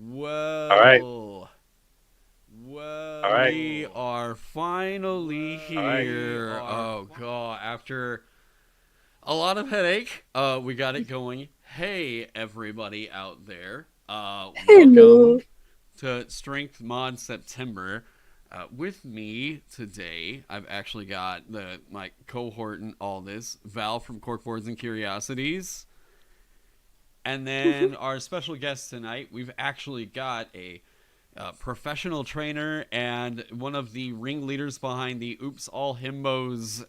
All right. Well, All well, right. we are finally All right. here. Oh god, after a lot of headache, we got it going. Hey, everybody out there, welcome Hello. to Strength Mod September. With me today, I've actually got my cohort in all this, Val from Corkboards and Curiosities. And then our special guest tonight, we've actually got a professional trainer and one of the ringleaders behind the Oops All Himbos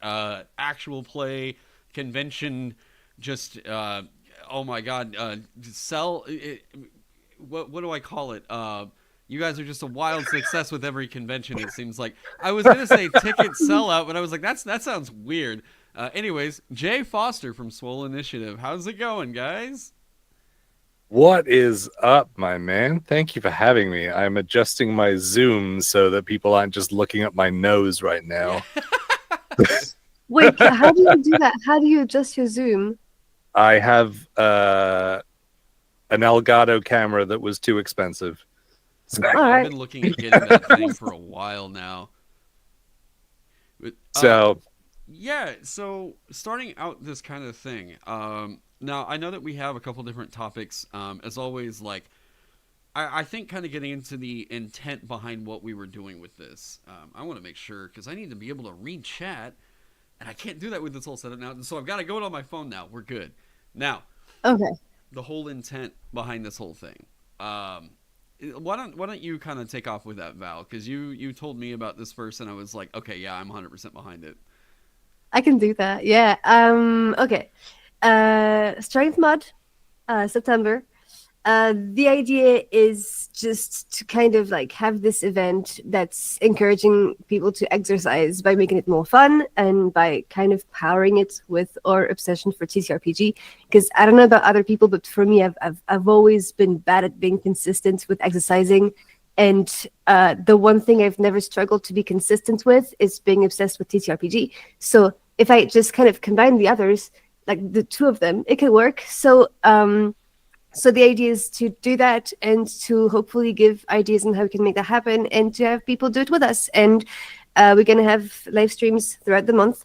actual play convention. Just oh my god, sell it, what do I call it? You guys are just a wild success with every convention. It seems like I was gonna say ticket sellout, but I was like, that sounds weird. Anyways, Jay Foster from Swole Initiative. How's it going, guys? What is up, my man? Thank you for having me. I'm adjusting my Zoom so that people aren't just looking at my nose right Yeah. now. Wait, how do you do that? How do you adjust your zoom? I have an Elgato camera that was too expensive. Oh, All I've right. been looking at getting that thing for a while now. But, So, yeah, so starting out this kind of thing. Now I know that we have a couple different topics. As always, like I think kind of getting into the intent behind what we were doing with this. I want to make sure because I need to be able to read chat, and I can't do that with this whole setup now. So I've got to go on my phone now. We're good. Now, Okay. the whole intent behind this whole thing. Why don't you kind of take off with that, Val? Because you told me about this first, and I was like, okay, yeah, I'm 100% behind it. I can do that. Yeah. Okay. Strength mod, September. The idea is just to kind of like have this event that's encouraging people to exercise by making it more fun and by kind of powering it with our obsession for TTRPG. Because I don't know about other people, but for me, I've always been bad at being consistent with exercising. And the one thing I've never struggled to be consistent with is being obsessed with TTRPG. So if I just kind of combine the others, like the two of them, it could work. So the idea is to do that and to hopefully give ideas on how we can make that happen and to have people do it with us. And we're going to have live streams throughout the month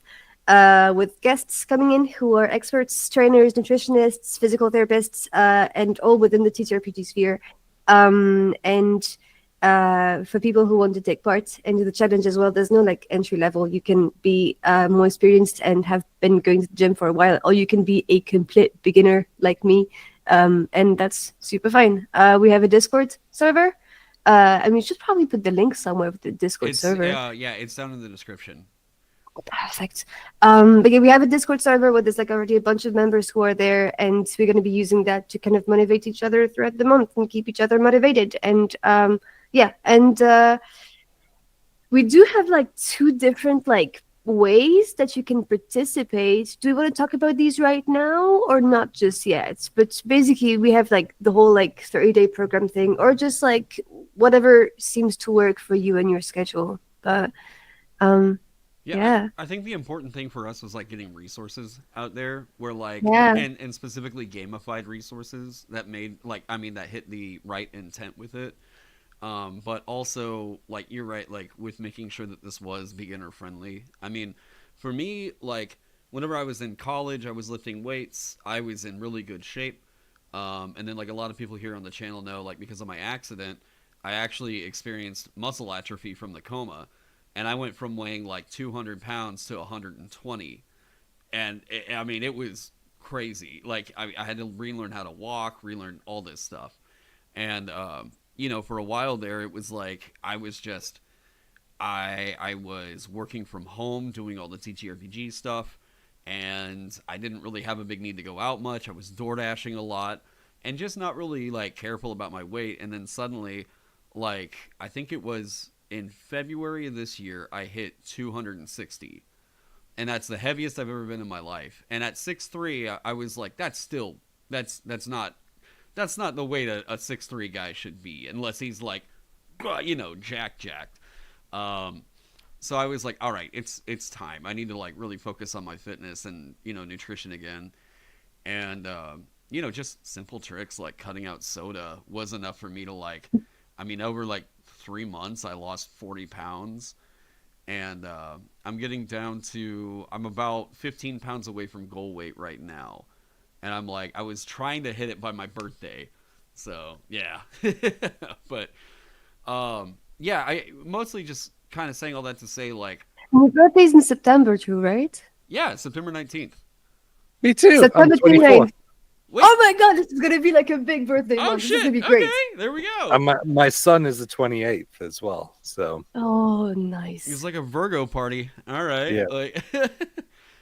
with guests coming in who are experts, trainers, nutritionists, physical therapists, and all within the TTRPG sphere. And for people who want to take part into the challenge as well, there's no like entry level. You can be more experienced and have been going to the gym for a while, or you can be a complete beginner like me, and that's super fine. We have a Discord server. We should probably put the link somewhere with the Discord It's server. yeah, it's down in the description. Perfect. But yeah, we have a Discord server where there's like already a bunch of members who are there, and we're going to be using that to kind of motivate each other throughout the month and keep each other motivated. And yeah, and we do have like two different like ways that you can participate. Do we want to talk about these right now or not just yet? But basically we have like the whole like 30-day program thing or just like whatever seems to work for you and your schedule. But um Yeah, yeah. I think the important thing for us was like getting resources out there where like Yeah. and specifically gamified resources that made like I mean that hit the right intent with it. But also like you're right, like with making sure that this was beginner friendly. I mean, for me, like whenever I was in college, I was lifting weights, I was in really good shape. And then like a lot of people here on the channel know, like because of my accident, I actually experienced muscle atrophy from the coma, and I went from weighing like 200 pounds to 120, and I mean it was crazy. Like I had to relearn how to walk, relearn all this stuff, and for a while there, it was like I was just I was working from home doing all the TTRPG stuff, and I didn't really have a big need to go out much. I was door dashing a lot, and just not really like careful about my weight. And then suddenly, like I think it was in February of this year, I hit 260, and that's the heaviest I've ever been in my life. And at 6'3", I was like, that's still that's not the way that a 6'3" guy should be, unless he's like, jacked. Um, so I was like, all right, it's time. I need to like really focus on my fitness and nutrition again. And just simple tricks like cutting out soda was enough for me to like, I mean, over like 3 months, I lost 40 pounds. And I'm getting down to, I'm about 15 pounds away from goal weight right now. And I'm like, I was trying to hit it by my birthday. So, yeah. But, yeah, I mostly just kind of saying all that to say, like, My birthday's in September too, right? yeah, September 19th. Me too. I'm September 24. 29th. Wait, Oh my god, this is gonna be like a big birthday oh month. This is gonna shit. be great. Okay, there we go. My son is the 28th as well. So Oh, It's nice. like a Virgo party. All right. Yeah. Like,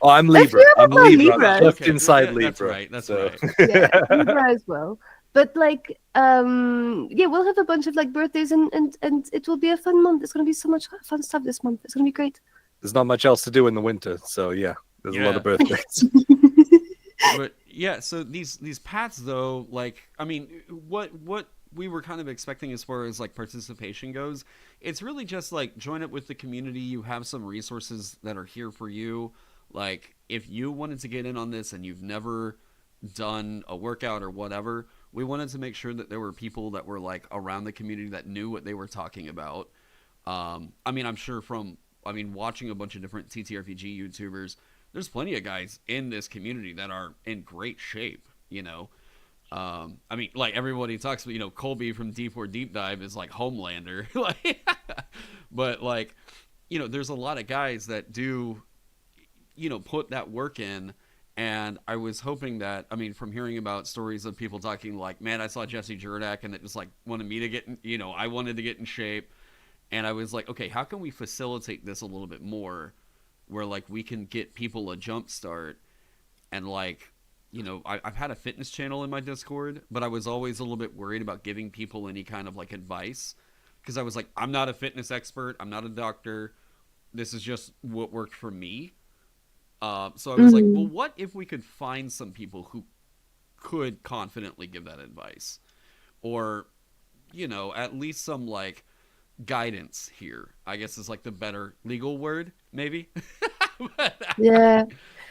oh, I'm Let's Libra. hear I'm about Libra. Libras. Just okay, inside yeah, Libra. that's right. That's so. right. Yeah, Libra as well. But like, yeah, we'll have a bunch of like birthdays and it will be a fun month. It's gonna be so much fun stuff this month. It's gonna be great. There's not much else to do in the winter, so yeah, there's a lot Yeah. of birthdays. But yeah, so these paths though, like, I mean, what we were kind of expecting as far as like participation goes, it's really just like join up with the community. You have some resources that are here for you. Like, if you wanted to get in on this and you've never done a workout or whatever, we wanted to make sure that there were people that were like around the community that knew what they were talking about. I mean, I'm sure from, I mean, watching a bunch of different TTRPG YouTubers, there's plenty of guys in this community that are in great shape, you know. I mean, like everybody talks about, Colby from D4 Deep Dive is like Homelander, like, but like, there's a lot of guys that do, put that work in. And I was hoping that, I mean, from hearing about stories of people talking like, man, I saw Jesse Jurdak and it just like wanted me to get, I wanted to get in shape. And I was like, okay, how can we facilitate this a little bit more where like we can get people a jump start and like, I've had a fitness channel in my Discord, but I was always a little bit worried about giving people any kind of like advice because I was like, I'm not a fitness expert. I'm not a doctor. This is just what worked for me. So I was like, well, what if we could find some people who could confidently give that advice? Or, at least some like guidance here, I guess is like the better legal word, maybe. Yeah.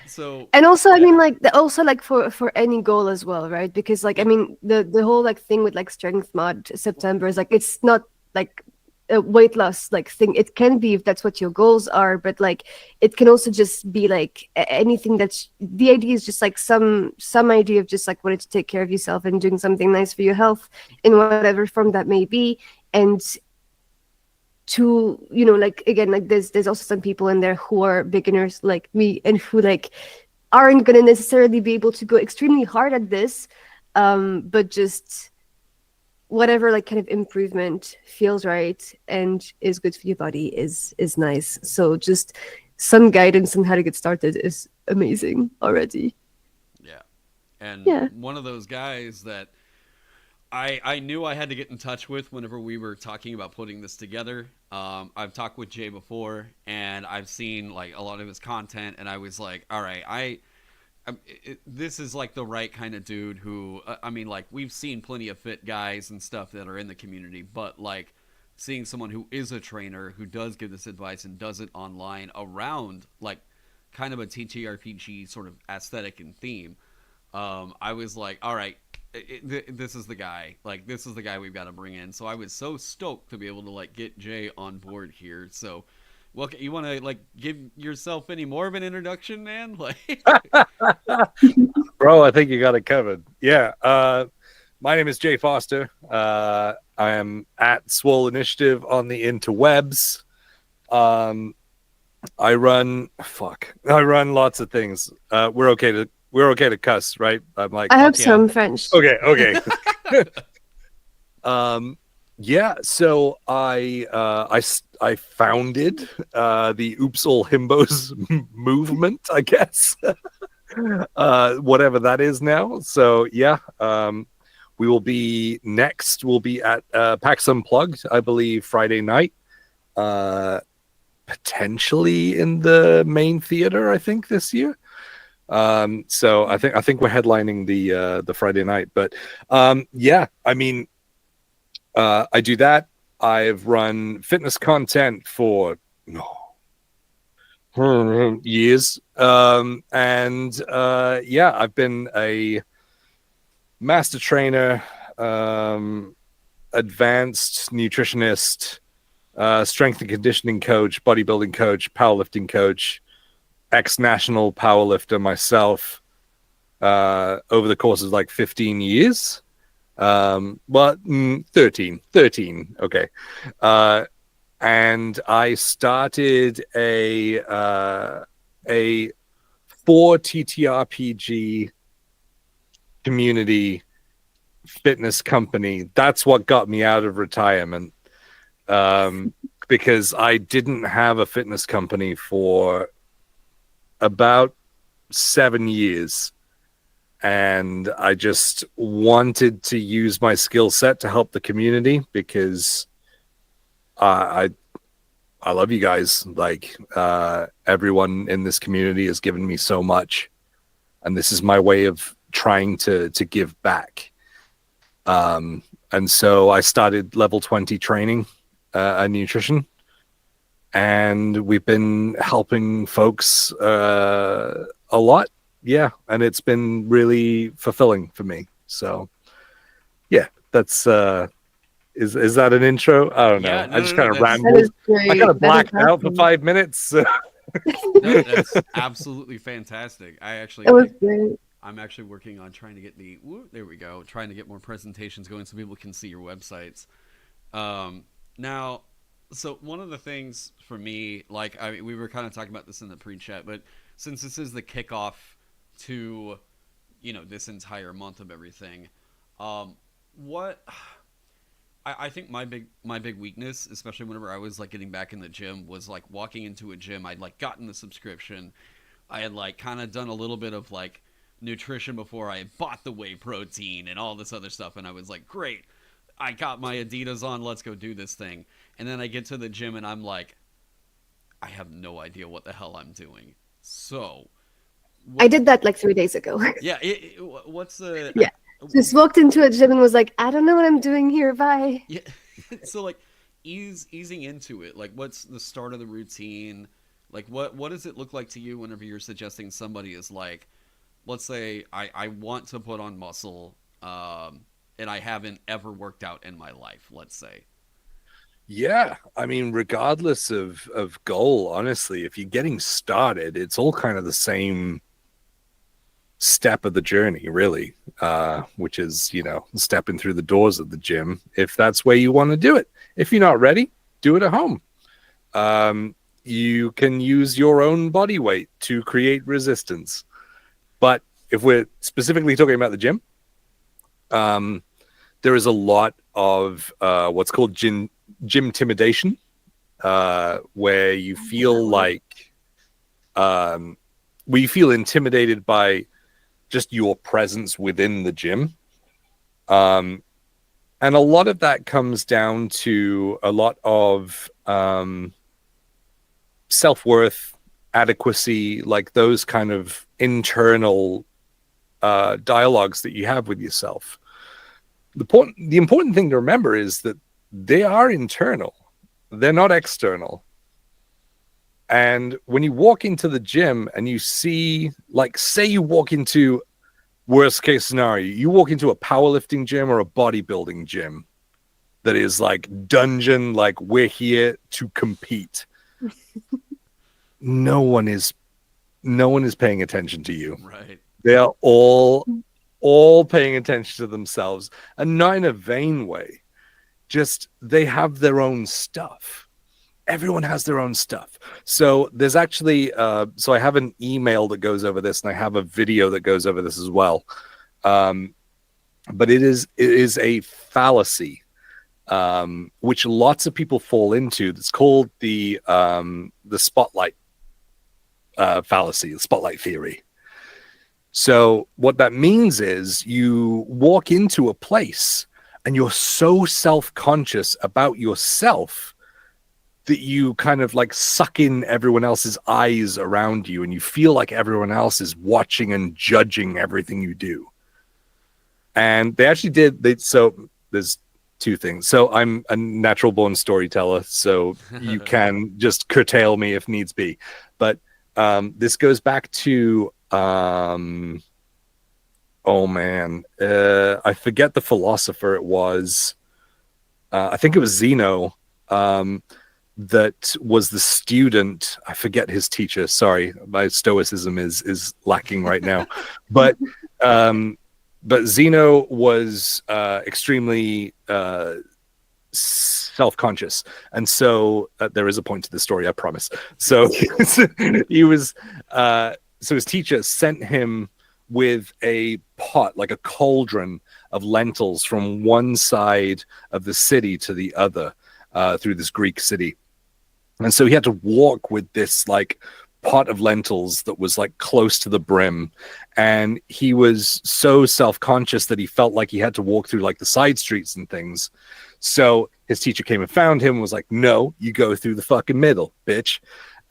So, And also, I mean, like, also like for any goal as well, right? Because like, I mean, the whole like thing with like strength mod September is like it's not like a weight loss like thing. It can be if that's what your goals are, but like it can also just be like anything that's the idea is just like some idea of just like wanting to take care of yourself and doing something nice for your health in whatever form that may be. And to like again, like there's also some people in there who are beginners like me and who like aren't going to necessarily be able to go extremely hard at this, but just whatever like kind of improvement feels right and is good for your body is nice. So just some guidance on how to get started is amazing already. yeah. And Yeah. one of those guys that I knew I had to get in touch with whenever we were talking about putting this together. I've talked with Jay before, and I've seen like a lot of his content, and I was like, all right, this is like the right kind of dude who, I mean, like we've seen plenty of fit guys and stuff that are in the community, but like seeing someone who is a trainer who does give this advice and does it online around like kind of a TTRPG sort of aesthetic and theme, I was like, all right, this is the guy. Like, this is the guy we've got to bring in. So I was so stoked to be able to like get Jay on board here. So, well, you want to like give yourself any more of an introduction, man? Like, Bro, I think you got it covered. Yeah. My name is Jay Foster. I am at Swole Initiative on the interwebs. I run lots of things. We're okay to cuss, right? I'm like, I have yeah. some French. okay. Yeah, so I founded the Oops All Himbos movement, I guess. Whatever that is now. So yeah, we will be next. We'll be at PAX Unplugged, I believe, Friday night. Potentially in the main theater, I think, this year. So I think we're headlining the Friday night. But yeah, I mean, I do that. I've run fitness content for years. And yeah, I've been a master trainer, advanced nutritionist, strength and conditioning coach, bodybuilding coach, powerlifting coach, ex-national powerlifter myself, over the course of like 15 years. But 13, okay. And I started a 4 TTRPG community fitness company. That's what got me out of retirement, because I didn't have a fitness company for about 7 years, and I just wanted to use my skill set to help the community, because I love you guys. Like, everyone in this community has given me so much, and this is my way of trying to give back. And so I started level 20 training, nutrition, and we've been helping folks a lot. Yeah, and it's been really fulfilling for me. So yeah, that's is that an intro? I don't know. Yeah, no, I just no, kind of that's- That rambled. is great. I kind of That is blacked out for awesome. 5 minutes. No, that's absolutely fantastic. It was great. I'm actually working on trying to get there we go, trying to get more presentations going so people can see your websites. Now, so one of the things for me, like, I mean, we were kind of talking about this in the pre-chat, but since this is the kickoff to, this entire month of everything, what I think my big weakness, especially whenever I was like getting back in the gym, was like walking into a gym. I'd like gotten the subscription. I had like kind of done a little bit of like nutrition before I bought the whey protein and all this other stuff, and I was like, great, I got my Adidas on, let's go do this thing. And then I get to the gym and I'm like, I have no idea what the hell I'm doing. So I did that like 3 days ago. yeah, what's the Yeah. Just walked into a gym and was like, I don't know what I'm doing here. Bye. Yeah. So like easing into it, like what's the start of the routine? Like what does it look like to you whenever you're suggesting somebody is like, let's say I want to put on muscle, and I haven't ever worked out in my life, let's say. Yeah, I mean, regardless of goal, honestly, if you're getting started, it's all kind of the same step of the journey, really, which is, stepping through the doors of the gym, if that's where you want to do it. If you're not ready, do it at home. You can use your own body weight to create resistance. But if we're specifically talking about the gym, there is a lot of what's called gym intimidation, where you feel like we feel intimidated by just your presence within the gym. And a lot of that comes down to a lot of self-worth, adequacy, like those kind of internal dialogues that you have with yourself. The important thing to remember is that they are internal. They're not external. And when you walk into the gym and you see, like, say you walk into, worst case scenario, you walk into a powerlifting gym or a bodybuilding gym that is like dungeon, like we're here to compete. No one is paying attention to you. Right. They are all paying attention to themselves, and not in a vain way. Just they have their own stuff. Everyone has their own stuff. So there's actually, so I have an email that goes over this, and I have a video that goes over this as well. But it is a fallacy, which lots of people fall into. It's called the spotlight fallacy, the spotlight theory. So what that means is you walk into a place and you're so self-conscious about yourself that you kind of like suck in everyone else's eyes around you, and you feel like everyone else is watching and judging everything you do. And they actually did. So there's two things. So I'm a natural born storyteller, so you can just curtail me if needs be. But this goes back to oh man, I forget the philosopher it was. I think it was Zeno. That was the student. I forget his teacher. Sorry, my stoicism is lacking right now. But Zeno was extremely self-conscious, and so there is a point to the story, I promise. So he was so his teacher sent him with a pot, like a cauldron of lentils, from one side of the city to the other, through this Greek city. And so he had to walk with this like pot of lentils that was like close to the brim. And he was so self-conscious that he felt like he had to walk through like the side streets and things. So his teacher came and found him and was like, no, you go through the fucking middle, bitch.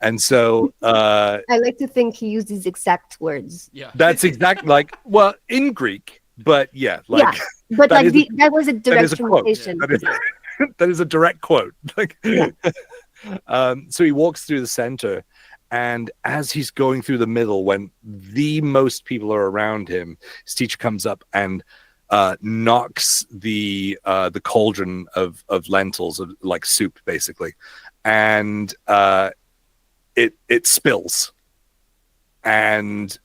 And so I like to think he used these exact words. Yeah. that's exactly like, well, in Greek, but yeah, like, Yeah, but that like is that was a that direct is a quote. translation. That is a direct quote. Like, so he walks through the center, and as he's going through the middle, when the most people are around him, his teacher comes up and knocks the cauldron of lentils, of like soup, basically, and it spills, and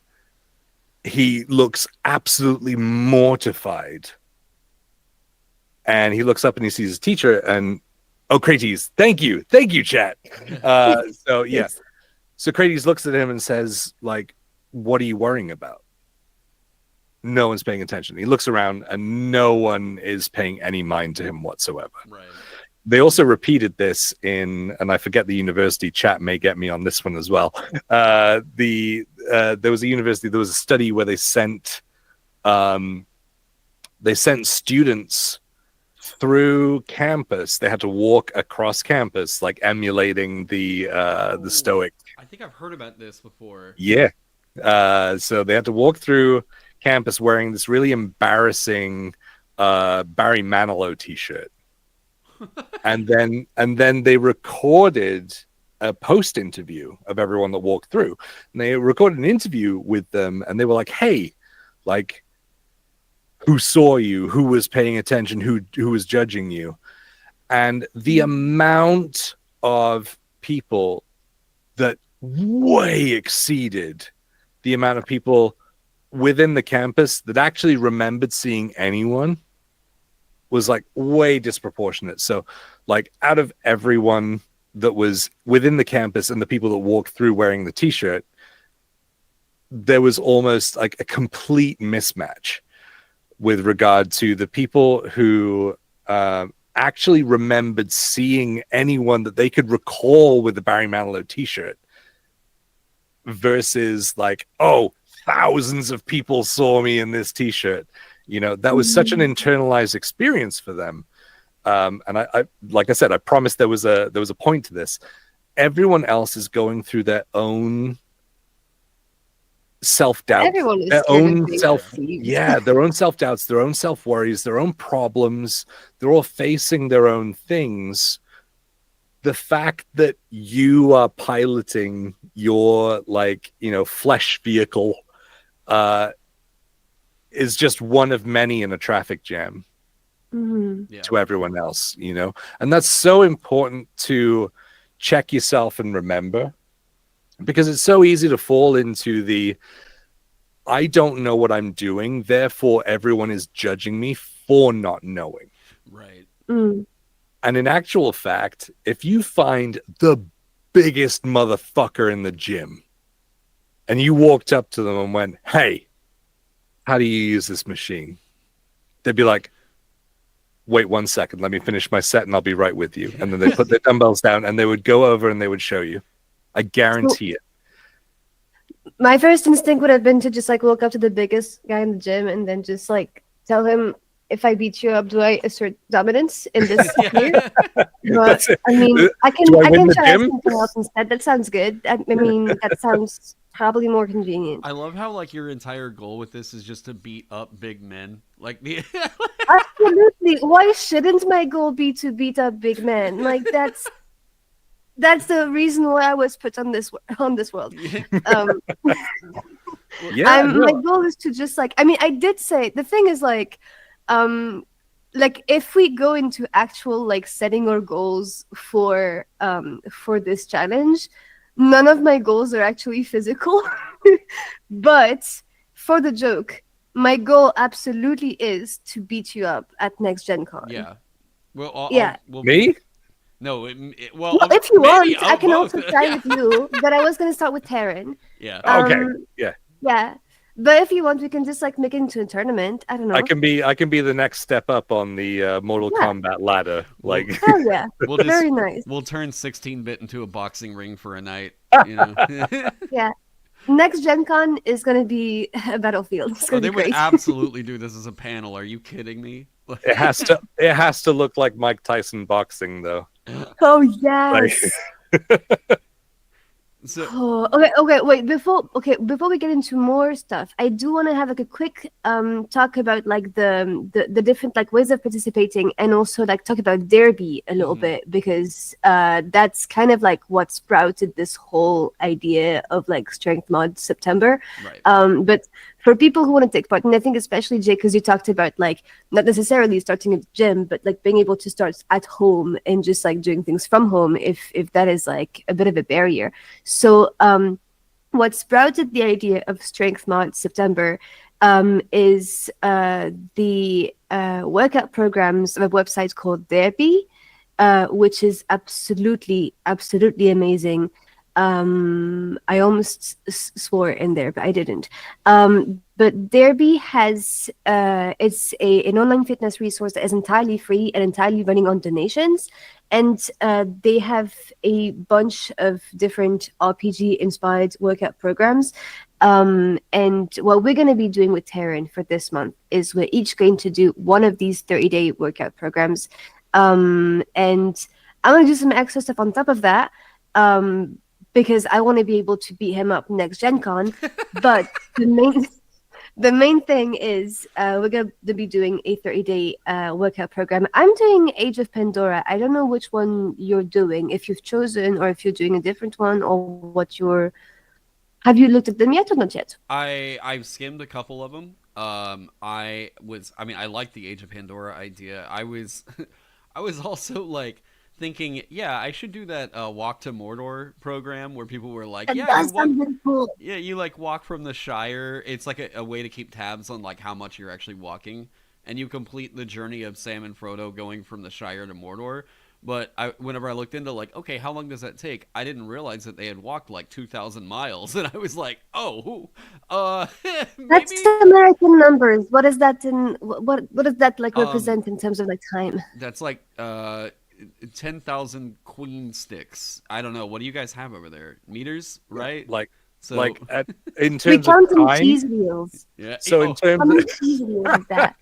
he looks absolutely mortified. And he looks up and he sees his teacher, and Crates, thank you, chat. So yeah, Yes. so Crates looks at him and says, like, what are you worrying about? No one's paying attention. He looks around and no one is paying any mind to him whatsoever. Right. They also repeated this in, and I forget the university, chat may get me on this one as well. There was a university, there was a study where they sent students through campus. They had to walk across campus, like emulating the Stoic. I think I've heard about this before. Yeah. So they had to walk through campus wearing this really embarrassing Barry Manilow t-shirt. and then they recorded a post interview of everyone that walked through. And they recorded an interview with them, and they were like, hey, like, who saw you, who was paying attention, who was judging you. And the amount of people that way exceeded the amount of people within the campus that actually remembered seeing anyone was like way disproportionate. So like out of everyone that was within the campus and the people that walked through wearing the t-shirt, there was almost like a complete mismatch with regard to the people who actually remembered seeing anyone that they could recall with the Barry Manilow t-shirt versus like, oh, thousands of people saw me in this t-shirt. You know, that was such an internalized experience for them. And I like I said, I promised there was a point to this. Everyone else is going through their own self-doubt, Everyone is their scared of own being self-doubts, their own self-worries, their own problems. They're all facing their own things. The fact that you are piloting your, like, you know, flesh vehicle is just one of many in a traffic jam to everyone else, you know. And that's so important to check yourself and remember, because it's so easy to fall into the I don't know what I'm doing, therefore everyone is judging me for not knowing. Right. And in actual fact, if you find the biggest motherfucker in the gym and you walked up to them and went, hey, how do you use this machine? They'd be like, wait 1 second, let me finish my set and I'll be right with you. And then they put their dumbbells down and they would go over and they would show you. I guarantee it. My first instinct would have been to just like walk up to the biggest guy in the gym and then just like tell him, if I beat you up, do I assert dominance in this sphere? But I mean, I can try something else instead. That sounds good. I mean, that sounds probably more convenient. I love how like your entire goal with this is just to beat up big men. Like the Absolutely. Why shouldn't my goal be to beat up big men? Like that's the reason why I was put on this world. Yeah, My no, goal is to just like, I mean, I did say the thing is like if we go into actual like setting our goals for this challenge, none of my goals are actually physical. But for the joke, my goal absolutely is to beat you up at next Gen Con. Yeah. Well, Yeah. we'll me? no. Well, if you maybe want, I I'll can both. also try Yeah. with you. But I was gonna start with Taron. Yeah. Okay, Um, yeah. yeah. But if you want, we can just like make it into a tournament. I don't I know. can be the next step up on the Mortal Yeah. Kombat ladder. We'll, Like, Hell yeah. we'll just Very nice. we'll turn 16-bit into a boxing ring for a night. You know. Yeah. Next Gen Con is gonna be a battlefield. It's Oh, gonna they be would great. absolutely do this as a panel. Are you kidding me? it has to look like Mike Tyson boxing though. Oh Like, yes. So Oh, okay, wait. Before we get into more stuff, I do want to have like a quick talk about like the different like ways of participating, and also like talk about Derby a little Mhm. bit, because that's kind of like what sprouted this whole idea of like Strength Mod September. right. But for people who want to take part, and I think especially Jay, because you talked about like not necessarily starting at the gym, but like being able to start at home and just like doing things from home, if that is like a bit of a barrier. So what sprouted the idea of Strength Mod September is the workout programs of a website called Therapy, which is absolutely amazing. I almost swore in there, but I didn't. But Derby has it's an online fitness resource that is entirely free and entirely running on donations, and they have a bunch of different RPG inspired workout programs. And what we're going to be doing with Taron for this month is we're each going to do one of these 30-day workout programs, and I'm going to do some extra stuff on top of that. Because I want to be able to beat him up next Gen Con. But the main thing is we're going to be doing a 30-day workout program. I'm doing Age of Pandora. I don't know which one you're doing, if you've chosen or if you're doing a different one, or what you're... Have you looked at them yet or not yet? I've skimmed a couple of them. I mean, I like the Age of Pandora idea. I was I was also like thinking, yeah, I should do that Walk to Mordor program where people were like, That yeah, you does walk, sound really cool. yeah, you like walk from the Shire. It's like a way to keep tabs on like how much you're actually walking, and you complete the journey of Sam and Frodo going from the Shire to Mordor. But whenever I looked into like, okay, how long does that take? I didn't realize that they had walked like 2,000 miles, and I was like, oh, That's maybe American numbers. What is that in... What does that like um, represent in terms of like time? that's like 10,000 queen sticks. I don't know. What do you guys have over there? Meters, right? like, So like in We terms of count in time. cheese wheels. yeah. So in Oh, How terms many of, cheese wheels is that?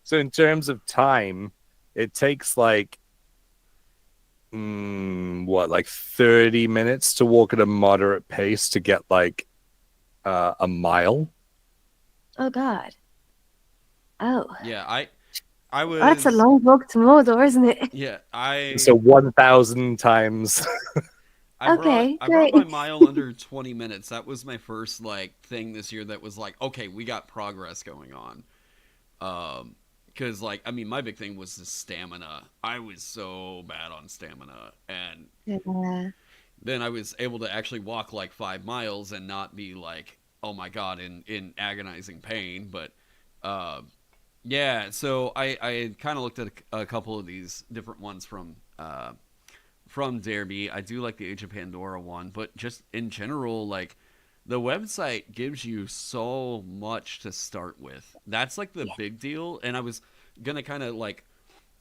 so in terms of time, it takes like what, like 30 minutes to walk at a moderate pace to get like a mile. Oh God. Oh. yeah. I was. Oh, that's a long walk to Mordor, isn't it? Yeah. So 1,000 times. Okay, I brought my great. mile under 20 minutes. That was my first like thing this year that was like, okay, we got progress going on. Because like, I mean, my big thing was the stamina. I was so bad on stamina, and Yeah. then I was able to actually walk like 5 miles and not be like, oh my god, in agonizing pain. But yeah, so I kind of looked at a couple of these different ones from Derby. I do like the Age of Pandora one, but just in general, like the website gives you so much to start with. That's like the big deal. And I was gonna kind of like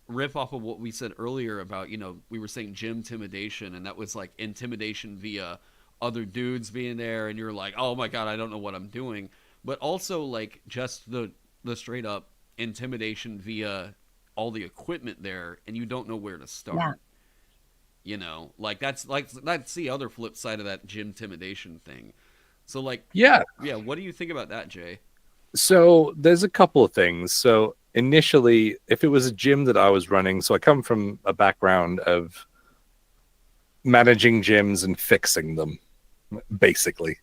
rip off of what we said earlier about, you know, we were saying gym intimidation, and that was like intimidation via other dudes being there, and you're like, oh my god, I don't know what I'm doing. But also like just the straight up intimidation via all the equipment there, and you don't know where to start. Yeah. You know, like that's the other flip side of that gym intimidation thing. So like, Yeah. yeah, what do you think about that, Jay? So there's a couple of things. So initially, if it was a gym that I was running, so I come from a background of managing gyms and fixing them, basically.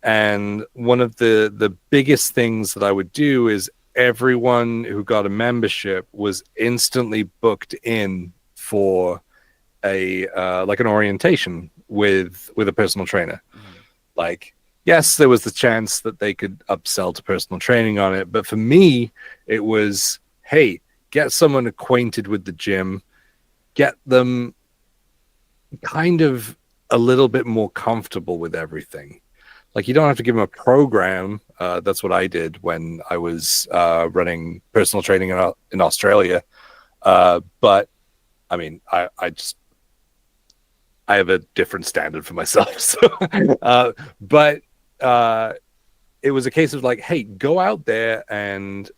And one of the biggest things that I would do is everyone who got a membership was instantly booked in for a like an orientation with a personal trainer. Like, yes, there was the chance that they could upsell to personal training on it, but for me, it was, hey, get someone acquainted with the gym, get them kind of a little bit more comfortable with everything. Like, you don't have to give them a program. That's what I did when I was running personal training in Australia. But I mean, I have a different standard for myself. So, but it was a case of like, hey, go out there and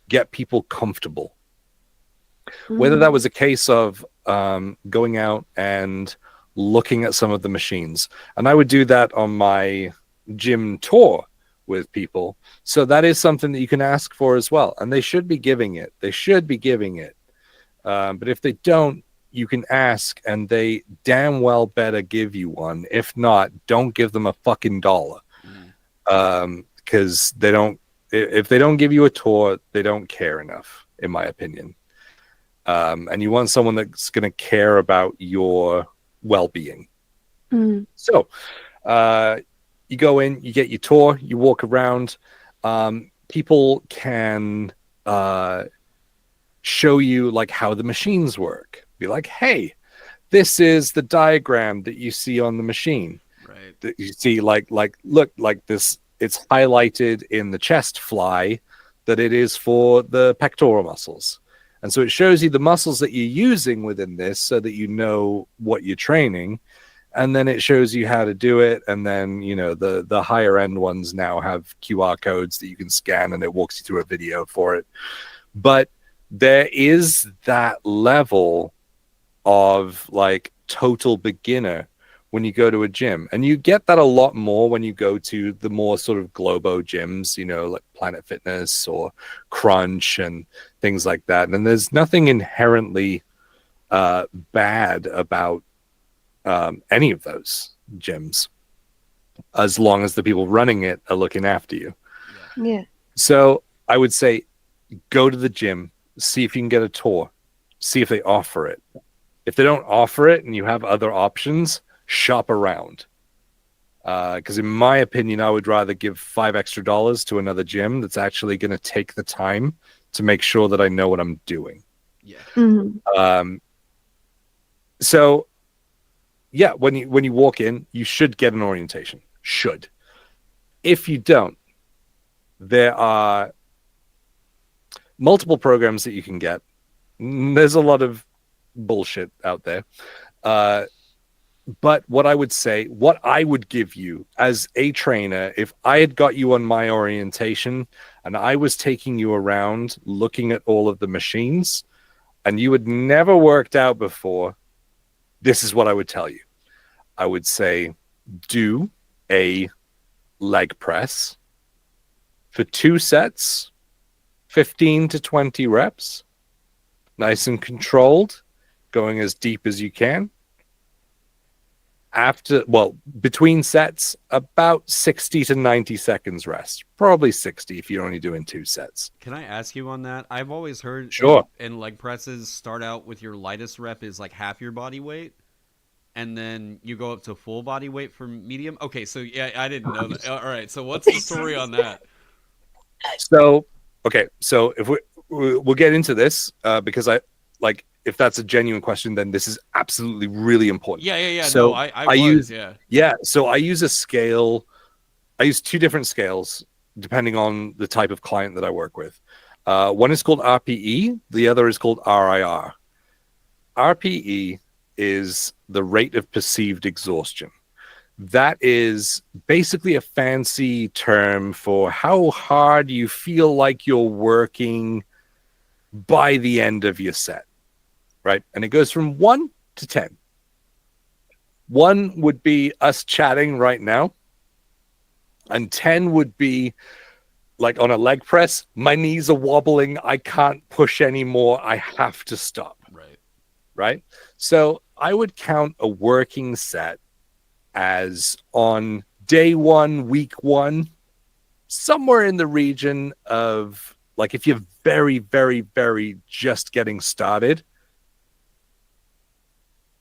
get people comfortable. Whether that was a case of going out and looking at some of the machines. And I would do that on my gym tour with people. So that is something that you can ask for as well. And they should be giving it. They should be giving it. But if they don't, you can ask, and they damn well better give you one. If not, don't give them a fucking dollar. Because they don't, if they don't give you a tour, they don't care enough, in my opinion. And you want someone that's going to care about your well-being. So you go in, you get your tour, you walk around. People can show you like how the machines work. Be like, hey, this is the diagram that you see on the machine. Right. That you see, look, like this. It's highlighted in the chest fly that it is for the pectoral muscles. And so it shows you the muscles that you're using within this so that you know what you're training. And then it shows you how to do it. And then, you know, the higher end ones now have QR codes that you can scan, and it walks you through a video for it. But there is that level of like total beginner when you go to a gym, and you get that a lot more when you go to the more sort of globo gyms, you know, like Planet Fitness or Crunch and things like that. And there's nothing inherently bad about any of those gyms, as long as the people running it are looking after you. Yeah. So I would say go to the gym, see if you can get a tour, see if they offer it. If they don't offer it and you have other options, shop around. Because in my opinion, I would rather give $5 extra to another gym that's actually going to take the time to make sure that I know what I'm doing. Yeah. So yeah, when you walk in, you should get an orientation. Should. If you don't, there are multiple programs that you can get. There's a lot of bullshit out there. But what I would say, what I would give you as a trainer, if I had got you on my orientation and I was taking you around looking at all of the machines and you had never worked out before, this is what I would tell you. I would say, do a leg press for 2 sets, 15 to 20 reps, nice and controlled, going as deep as you can. Between sets, about 60 to 90 seconds rest. Probably 60 if you're only doing 2 sets. Can I ask you on that? I've always heard Sure. in leg presses, start out with your lightest rep is like half your body weight, and then you go up to full body weight for medium. Okay, so yeah, I didn't know that. All right, so what's the story on that? So if we'll get into this because I like, if that's a genuine question, then this is absolutely really important. Yeah. So no, I use. So I use a scale. I use 2 different scales depending on the type of client that I work with. One is called RPE. The other is called RIR. RPE is the rate of perceived exhaustion. That is basically a fancy term for how hard you feel like you're working by the end of your set. Right? And it goes from 1 to 10. 1 would be us chatting right now. And 10 would be like on a leg press, my knees are wobbling. I can't push anymore. I have to stop. Right? So I would count a working set as on day 1, week 1, somewhere in the region of, like, if you're very, very, very just getting started,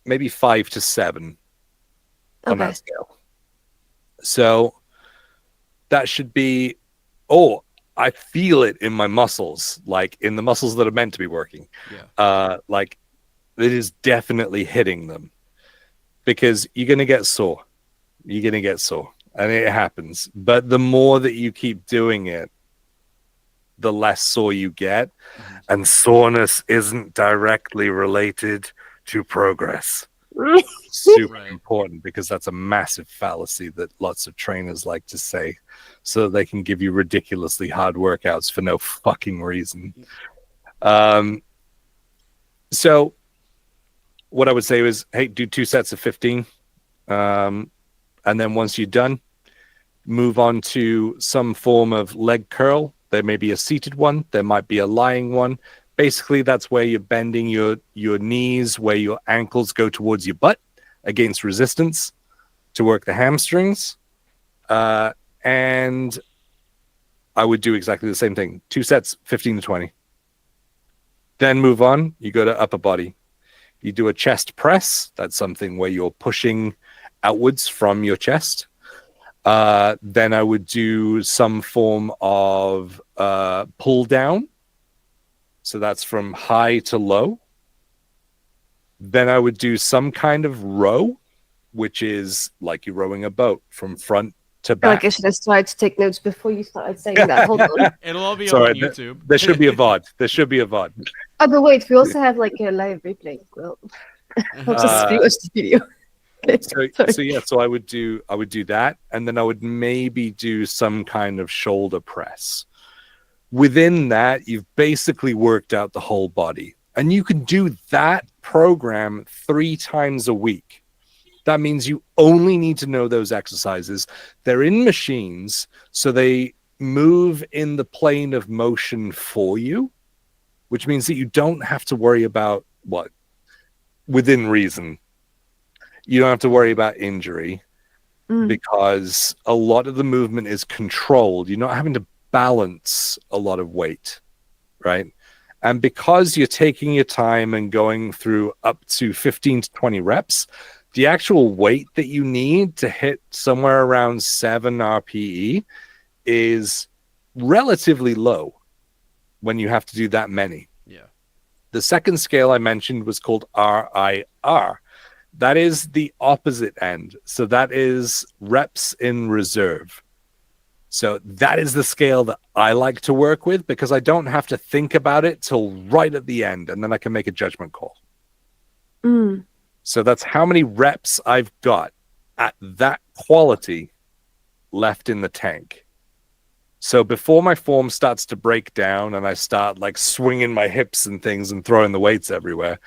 maybe 5 to 7 on Okay. that scale. So that should be, oh, I feel it in my muscles, like in the muscles that are meant to be working. Yeah. Like it is definitely hitting them, because you're going to get sore. You're going to get sore, and it happens. But the more that you keep doing it, the less sore you get. Mm-hmm. And soreness isn't directly related to progress. Super Right. important, because that's a massive fallacy that lots of trainers like to say so that they can give you ridiculously hard workouts for no fucking reason. So what I would say is, hey, do 2 sets of 15. And then once you're done, move on to some form of leg curl. There may be a seated one. There might be a lying one. Basically, that's where you're bending your knees, where your ankles go towards your butt against resistance to work the hamstrings. And I would do exactly the same thing. 2 sets, 15 to 20. Then move on. You go to upper body. You do a chest press. That's something where you're pushing outwards from your chest. Then I would do some form of pull down. So that's from high to low. Then I would do some kind of row, which is like you're rowing a boat from front to I feel like back. I should have started to take notes before you started saying that. Hold on. It'll all be Sorry, on YouTube. There should be a VOD. There should be a VOD. Oh, but wait, we also have like a live replay. Well, I'll just rewatch the video. Okay, sorry. So I would do that, and then I would maybe do some kind of shoulder press. Within that, you've basically worked out the whole body, and you can do that program 3 times a week. That means you only need to know those exercises. They're in machines, so they move in the plane of motion for you, which means that you don't have to worry about within reason. You don't have to worry about injury, because a lot of the movement is controlled. You're not having to balance a lot of weight, right? And because you're taking your time and going through up to 15 to 20 reps, the actual weight that you need to hit somewhere around 7 RPE is relatively low when you have to do that many. Yeah. The second scale I mentioned was called RIR. That is the opposite end. So that is reps in reserve. So that is the scale that I like to work with, because I don't have to think about it till right at the end, and then I can make a judgment call. So that's how many reps I've got at that quality left in the tank. So before my form starts to break down and I start like swinging my hips and things and throwing the weights everywhere,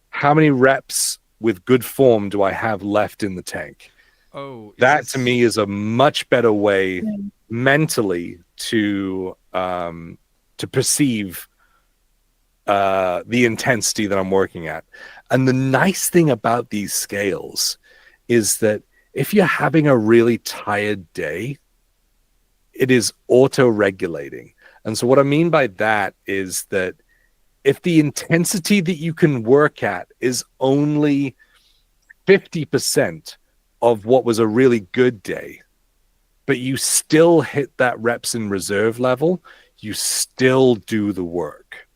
how many reps with good form do I have left in the tank? Oh, that to me is a much better way mentally to perceive the intensity that I'm working at. And the nice thing about these scales is that if you're having a really tired day, it is auto-regulating. And so what I mean by that is that if the intensity that you can work at is only 50% of what was a really good day, but you still hit that reps in reserve level, you still do the work.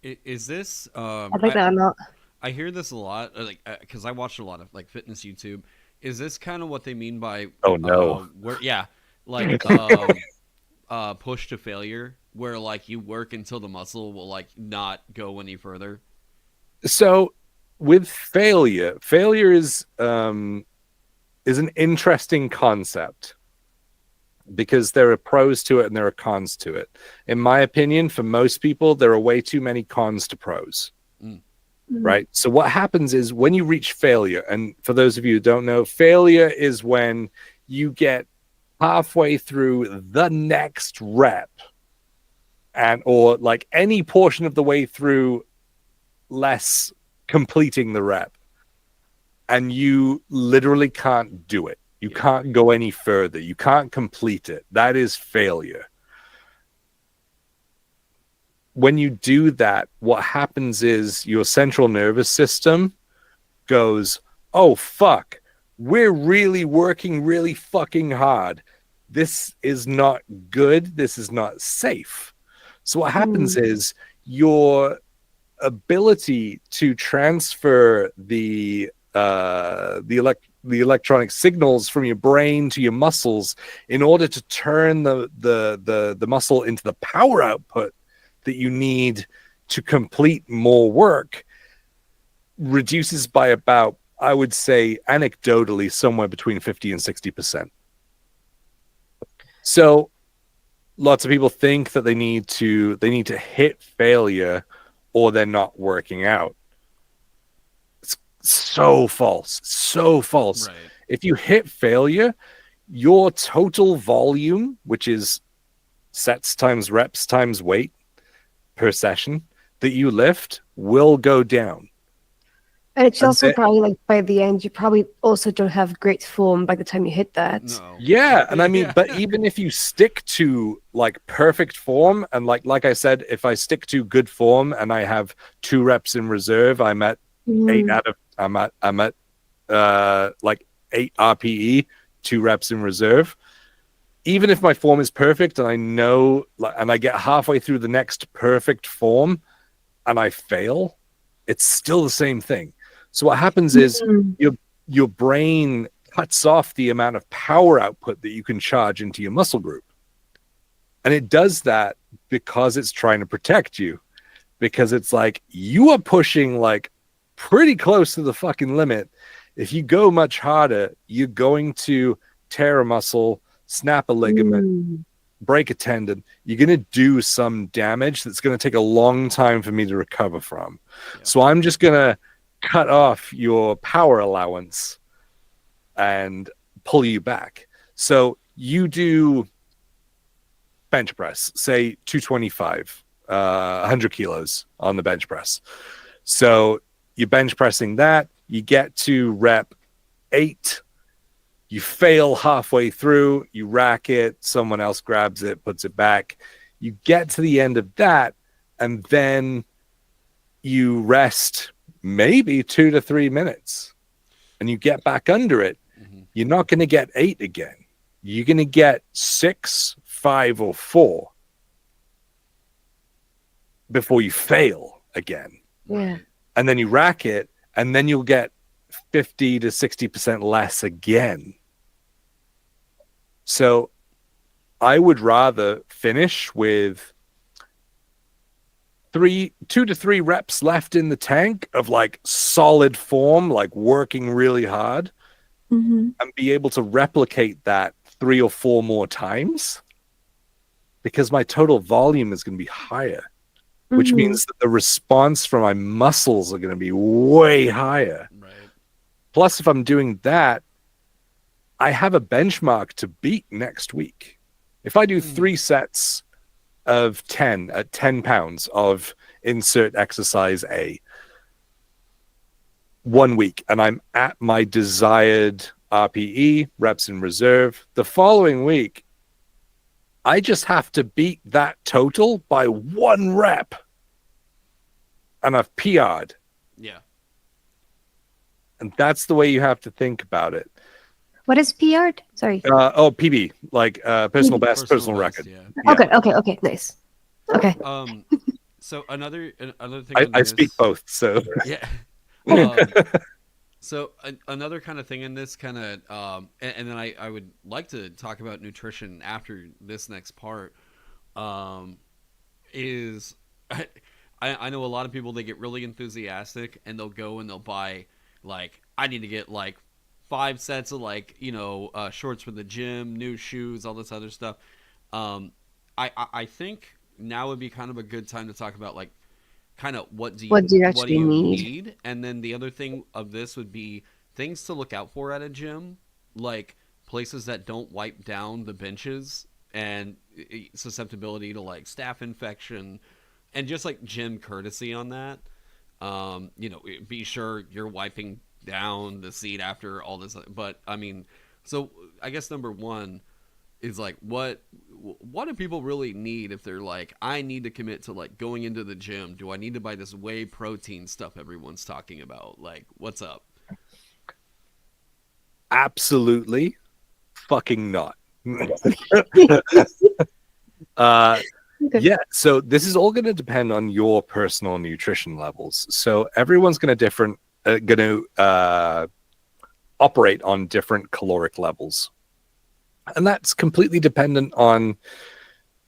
Is this? I like that a lot. I hear this a lot, like because I watch a lot of like fitness YouTube. Is this kind of what they mean by? Oh no! Push to failure, where like you work until the muscle will like not go any further. So with failure is an interesting concept, because there are pros to it and there are cons to it. In my opinion, for most people, there are way too many cons to pros. Right? So what happens is when you reach failure, and for those of you who don't know, failure is when you get halfway through the next rep or like any portion of the way through less completing the rep, and you literally can't do it. You Yeah. can't go any further. You can't complete it. That is failure. When you do that, what happens is your central nervous system goes, oh, fuck, we're really working really fucking hard. This is not good. This is not safe. So what happens is your ability to transfer the electronic signals from your brain to your muscles in order to turn the muscle into the power output that you need to complete more work reduces by about, I would say, anecdotally, somewhere between 50 and 60%. So lots of people think that they need to hit failure or they're not working out. It's so false. So false. Right. If you hit failure, your total volume, which is sets times reps times weight per session that you lift, will go down. And it's also probably like by the end, you probably also don't have great form by the time you hit that. No. Yeah, and I mean, but even if you stick to like perfect form, and like I said, if I stick to good form and I have 2 reps in reserve, I'm at 8 out of I'm at like 8 RPE, 2 reps in reserve. Even if my form is perfect and I know, and I get halfway through the next perfect form and I fail, it's still the same thing. So what happens is your brain cuts off the amount of power output that you can charge into your muscle group. And it does that because it's trying to protect you. Because it's like, you are pushing like pretty close to the fucking limit. If you go much harder, you're going to tear a muscle, snap a ligament, break a tendon. You're going to do some damage that's going to take a long time for me to recover from. Yeah. So I'm just going to cut off your power allowance and pull you back. So you do bench press, say 225, 100 kilos on the bench press. So you're bench pressing that, you get to rep 8, you fail halfway through, you rack it, someone else grabs it, puts it back. You get to the end of that, and then you rest maybe 2 to 3 minutes, and you get back under it. You're not going to get 8 again. You're going to get 6, 5, or 4 before you fail again. Yeah. And then you rack it, and then you'll get 50 to 60% less again. So I would rather finish with 2 to 3 reps left in the tank of like solid form, like working really hard, and be able to replicate that 3 or 4 more times, because my total volume is going to be higher, which means that the response from my muscles are going to be way higher. Right. Plus, if I'm doing that, I have a benchmark to beat next week. If I do 3 sets of 10 at 10 pounds of insert exercise A, 1 week, and I'm at my desired RPE, reps in reserve, the following week, I just have to beat that total by 1 rep. And I've PR'd. Yeah. And that's the way you have to think about it. What is PR'd? Sorry. PB, like personal best, personal record. Yeah. Okay, nice. Okay. So another thing. I speak both, so yeah. So another kind of thing in this kind of, and then I would like to talk about nutrition after this next part, is I know a lot of people, they get really enthusiastic and they'll go and they'll buy, like, I need to get like 5 sets of like, shorts for the gym, new shoes, all this other stuff. I think now would be kind of a good time to talk about like, kind of what do you actually need? And then the other thing of this would be things to look out for at a gym, like places that don't wipe down the benches and susceptibility to like staph infection, and just like gym courtesy on that. Be sure you're wiping down the seat after all this. But I mean, So I guess number one is like what do people really need if they're like, I need to commit to like going into the gym? Do I need to buy this whey protein stuff everyone's talking about? Like, what's up? Absolutely fucking not. Okay. Yeah, so this is all going to depend on your personal nutrition levels. So everyone's going to operate on different caloric levels, and that's completely dependent on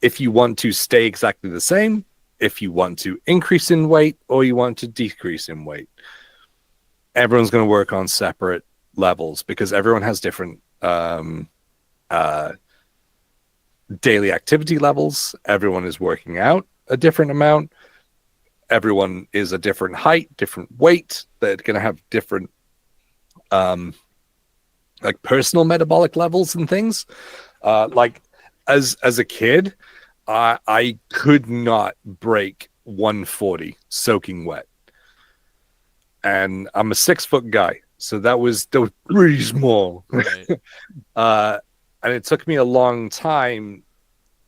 if you want to stay exactly the same, if you want to increase in weight, or you want to decrease in weight. Everyone's going to work on separate levels because everyone has different daily activity levels. Everyone is working out a different amount. Everyone is a different height, different weight. They're going to have different like personal metabolic levels and things. Like as a kid, I could not break 140 soaking wet, and I'm a 6-foot guy, so that was pretty small. Right. And it took me a long time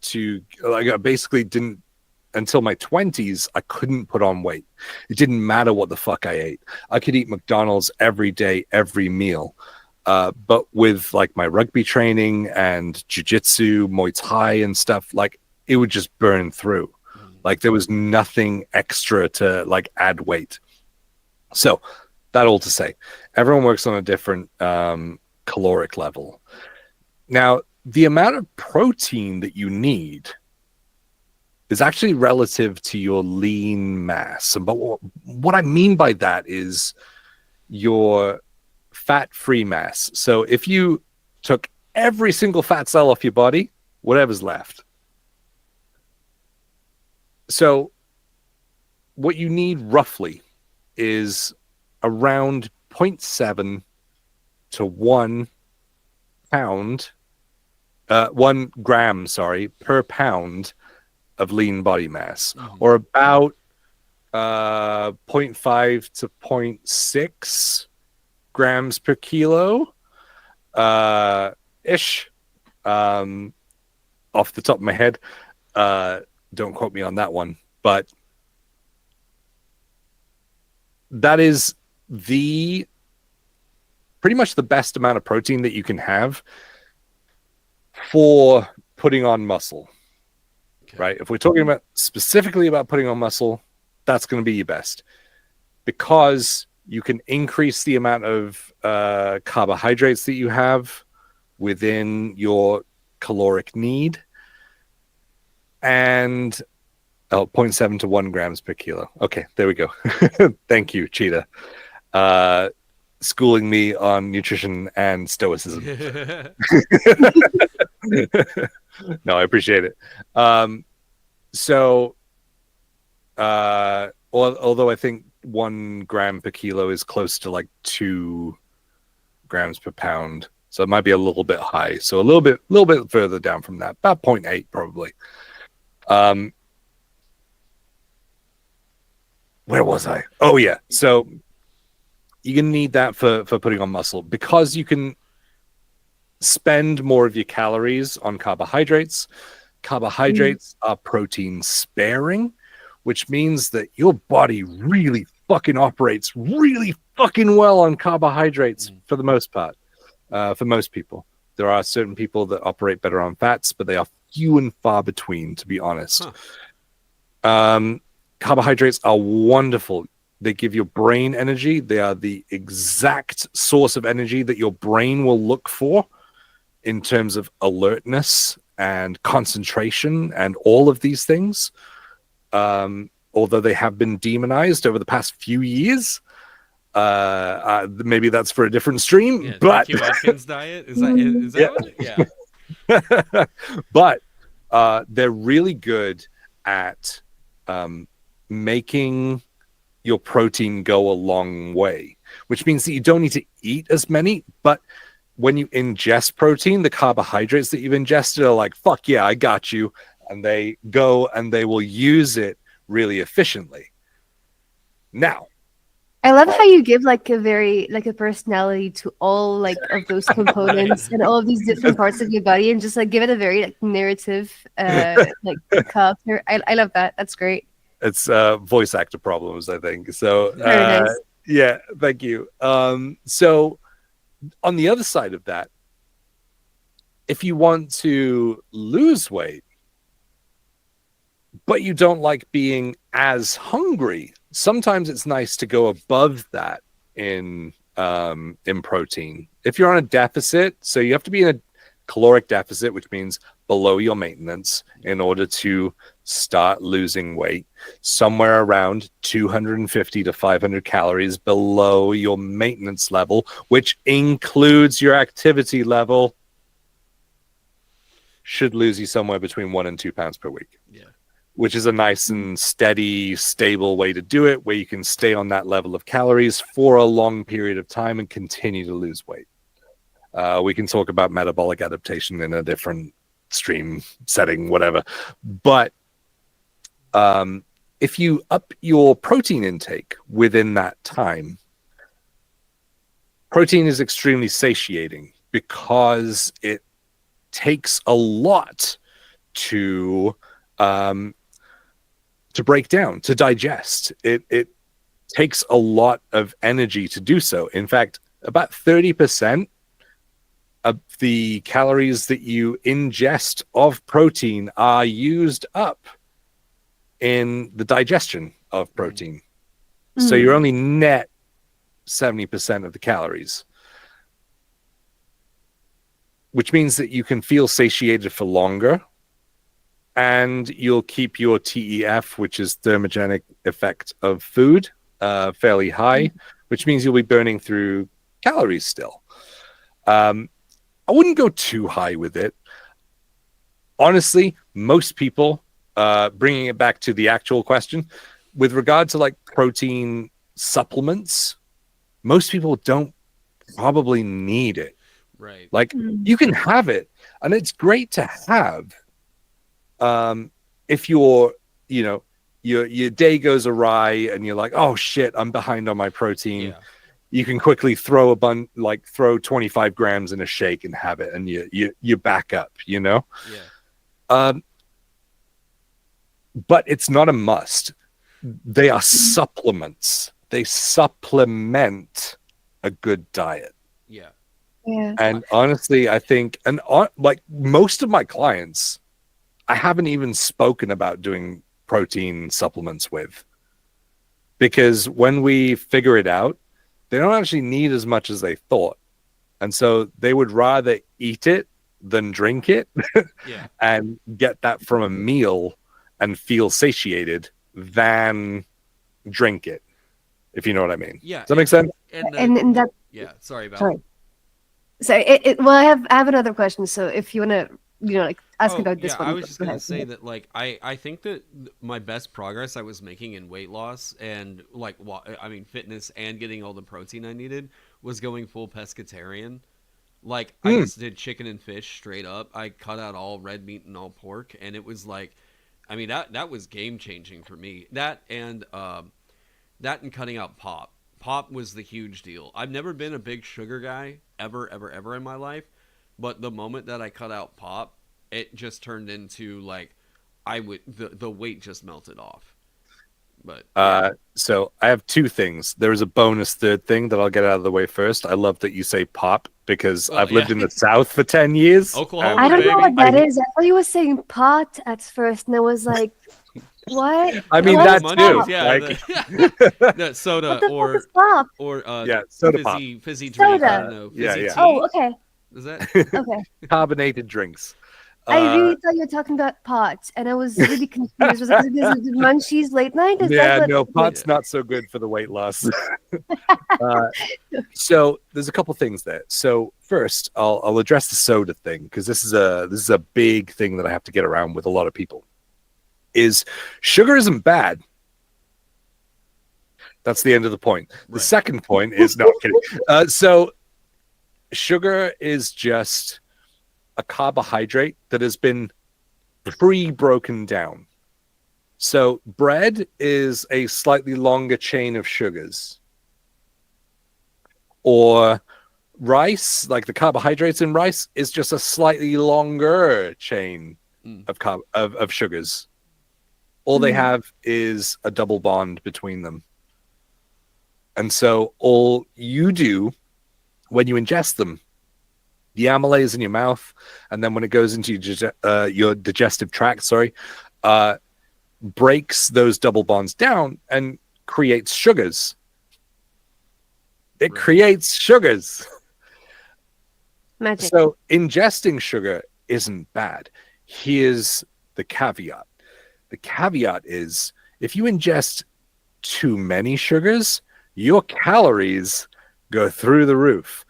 to, like, I basically didn't, until my 20s, I couldn't put on weight. It didn't matter what the fuck I ate. I could eat McDonald's every day, every meal. But with like my rugby training and jiu-jitsu, Muay Thai and stuff, like it would just burn through. Like there was nothing extra to like add weight. So that all to say, everyone works on a different caloric level. Now, the amount of protein that you need is actually relative to your lean mass. But what I mean by that is your fat-free mass. So if you took every single fat cell off your body, whatever's left. So what you need roughly is around 0.7 to 1 pound, 1 gram, per pound of lean body mass, or about 0.5 to 0.6 grams per kilo, ish. Off the top of my head, don't quote me on that one, but that is pretty much the best amount of protein that you can have for putting on muscle. Okay. Right? If we're talking about specifically about putting on muscle, that's going to be your best, because you can increase the amount of carbohydrates that you have within your caloric need, and 0.7 to 1 grams per kilo. Okay, there we go. Thank you, Cheetah. Schooling me on nutrition and stoicism. No, I appreciate it. Although I think 1 gram per kilo is close to like 2 grams per pound, so it might be a little bit high. So a little bit further down from that, about 0.8 probably. Where was I? Oh yeah. So you're gonna need that for putting on muscle, because you can spend more of your calories on carbohydrates. Carbohydrates are protein sparing, which means that your body really fucking operates really fucking well on carbohydrates for the most part. For most people, there are certain people that operate better on fats, but they are few and far between, to be honest. Carbohydrates are wonderful. They give your brain energy. They are the exact source of energy that your brain will look for in terms of alertness and concentration and all of these things. Although they have been demonized over the past few years. Maybe that's for a different stream. Yeah, but thank you, Atkins diet. Is that yeah. What? Yeah. But they're really good at making your protein go a long way, which means that you don't need to eat as many. But when you ingest protein, the carbohydrates that you've ingested are like, fuck yeah, I got you. And they go and they will use it really efficiently. Now, I love how you give like a very like a personality to all like of those components and all of these different parts of your body, and just like give it a very like narrative like character. I love that. That's great. It's voice actor problems, I think. So Very nice. yeah, thank you. So on the other side of that, if you want to lose weight, but you don't like being as hungry, sometimes it's nice to go above that in protein. If you're on a deficit, so you have to be in a caloric deficit, which means below your maintenance in order to start losing weight, somewhere around 250 to 500 calories below your maintenance level, which includes your activity level, should lose you somewhere between 1 and 2 pounds per week. Yeah. Which is a nice and steady, stable way to do it, where you can stay on that level of calories for a long period of time and continue to lose weight. We can talk about metabolic adaptation in a different stream setting, whatever. But if you up your protein intake within that time, protein is extremely satiating because it takes a lot to break down, to digest. It takes a lot of energy to do so. In fact, about 30% of the calories that you ingest of protein are used up in the digestion of protein. So you're only net 70% of the calories, which means that you can feel satiated for longer, and you'll keep your TEF, which is thermogenic effect of food, fairly high, which means you'll be burning through calories still. I wouldn't go too high with it. Honestly, most people, bringing it back to the actual question, with regard to like protein supplements, most people don't probably need it. Right. Like you can have it, and it's great to have. If you're, your day goes awry and you're like, oh shit, I'm behind on my protein. Yeah. You can quickly throw throw 25 grams in a shake and have it, and you back up, Yeah. But it's not a must. They are supplements. They supplement a good diet. Yeah. Yeah. And honestly, I think, like most of my clients, I haven't even spoken about doing protein supplements with, because when we figure it out, they don't actually need as much as they thought. And so they would rather eat it than drink it Yeah. and get that from a meal and feel satiated than drink it, if you know what I mean. Yeah. Does that make sense? And that Yeah. Sorry about sorry. So well, I have another question. So if you want to, like ask about this one. I was just go gonna ahead. say that, like, I think that my best progress I was making in weight loss and like fitness and getting all the protein I needed was going full pescatarian. Like I just did chicken and fish straight up. I cut out all red meat and all pork, and it was like, I mean that was game changing for me. That and cutting out pop. Pop was the huge deal. I've never been a big sugar guy ever in my life, but the moment that I cut out pop, it just turned into like the weight just melted off. But so I have two things. There's a bonus third thing that I'll get out of the way first. I love that you say pop, because I've lived in the South for 10 years. Oklahoma, I don't know what baby. that is. I thought you were saying pot at first, and I was like, what? I mean, What that's is too. pop? Yeah, Like, the soda What the fuck is pop? or soda pop. fizzy drink. Soda. I don't know. Yeah, Fizzy yeah. tea. Oh, okay, Is that? okay. Carbonated drinks. I really thought you were talking about pot, and I was really confused. Was it because of the munchies late night? Is Yeah, that what? no, pot's not so good for the weight loss. So there's a couple things there. So first, I'll address the soda thing, because this is a big thing that I have to get around with a lot of people. Is sugar isn't bad. That's the end of the point. The Right. second point is no, I'm kidding. So sugar is just a carbohydrate that has been pre-broken down. So bread is a slightly longer chain of sugars. or rice, like the carbohydrates in rice, is just a slightly longer chain of sugars. All they have is a double bond between them. And so all you do when you ingest them, the amylase in your mouth, and then when it goes into your digestive tract, breaks those double bonds down and creates sugars. It creates sugars. Magic. So ingesting sugar isn't bad. Here's the caveat. The caveat is if you ingest too many sugars, your calories go through the roof.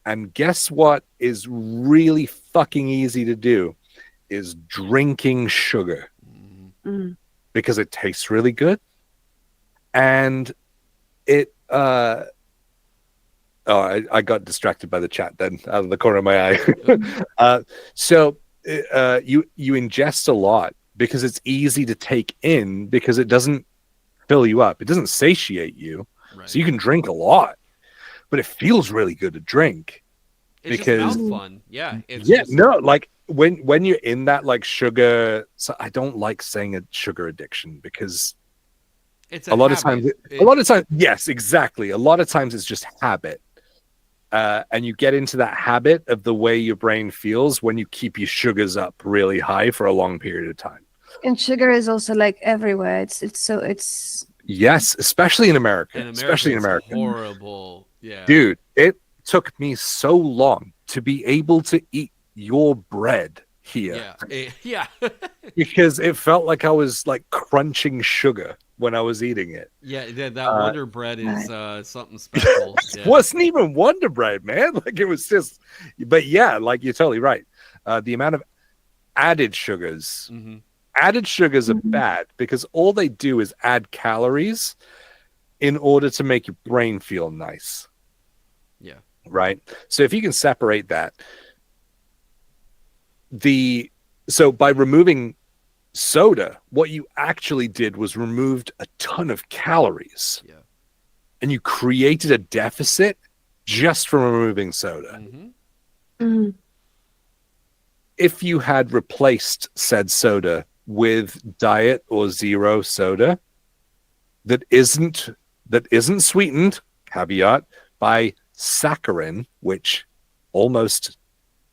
And guess what is really fucking easy to do is drinking sugar. Because it tastes really good. And it I got distracted by the chat then out of the corner of my eye. So you ingest a lot because it's easy to take in because it doesn't fill you up. It doesn't satiate you. Right. So you can drink a lot, but it feels really good to drink. It's because just mouth fun. Yeah. Like when you're in that like sugar, so I don't like saying a sugar addiction because it's a lot of times, yes, exactly. A lot of times it's just habit. And you get into that habit of the way your brain feels when you keep your sugars up really high for a long period of time. And sugar is also like everywhere. It's yes, especially in America. Especially in America. Horrible. Yeah. Dude, it took me so long to be able to eat your bread here. Yeah. Because it felt like I was like crunching sugar when I was eating it. Yeah, that Wonder Bread is something special. It wasn't even Wonder Bread, man. Like it was just, but yeah, like you're totally right. The amount of added sugars, are bad because all they do is add calories in order to make your brain feel nice. Yeah. Right. So if you can separate that, so by removing soda, what you actually did was removed a ton of calories. Yeah. And you created a deficit just from removing soda. If you had replaced said soda with diet or zero soda that isn't sweetened, caveat, by saccharin, which almost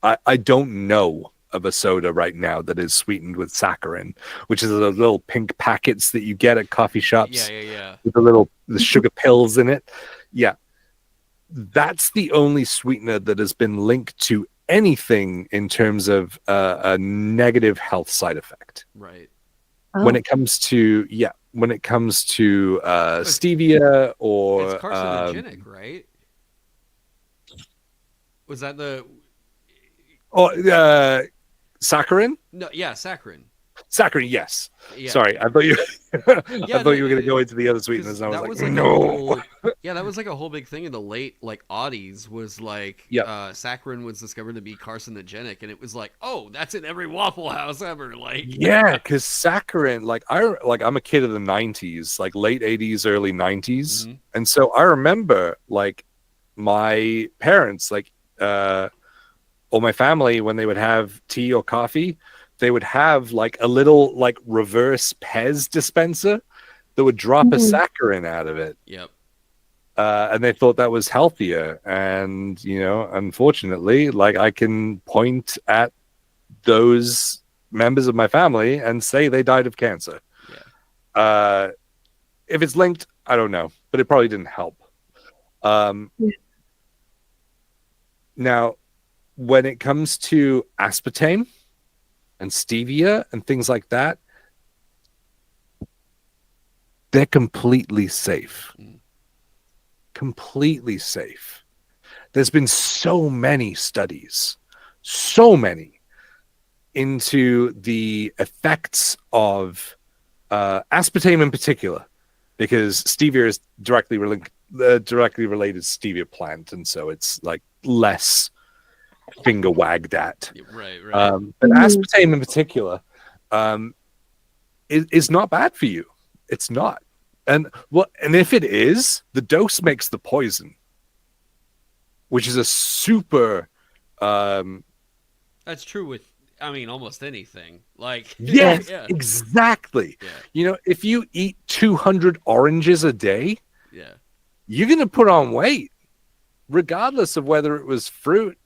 I don't know of a soda right now that is sweetened with saccharin, which is the little pink packets that you get at coffee shops. Yeah. With the sugar pills in it. Yeah. That's the only sweetener that has been linked to anything in terms of a negative health side effect. Right. When it comes to stevia or it's carcinogenic, right? Was that the saccharin? No, yeah, saccharin. Saccharin, yes. Yeah. Sorry, I thought you. I thought you were going to go into the other sweeteners. And I was like, no. That was like a whole big thing in the late Oddies. Was like, saccharin was discovered to be carcinogenic, and it was like, oh, that's in every Waffle House ever. Like, yeah, because saccharin, I'm a kid of the '90s, like late '80s, early '90s, and so I remember like my parents, or my family, when they would have tea or coffee, they would have like a little like reverse Pez dispenser that would drop a saccharin out of it. Yep. And they thought that was healthier. And, unfortunately, like I can point at those members of my family and say they died of cancer. Yeah. If it's linked, I don't know, but it probably didn't help. Now, when it comes to aspartame and stevia and things like that, they're completely safe. Completely safe. There's been so many studies, into the effects of aspartame in particular, because stevia is directly related to stevia plant, and so it's like less finger wagged at. Right. But aspartame in particular is not bad for you. It's not. And if it is, the dose makes the poison. which is a super That's true with, I mean, almost anything. Like, yes, yeah, exactly. yeah, You know, if you eat 200 oranges a day, yeah, you're going to put on weight, regardless of whether it was fruit.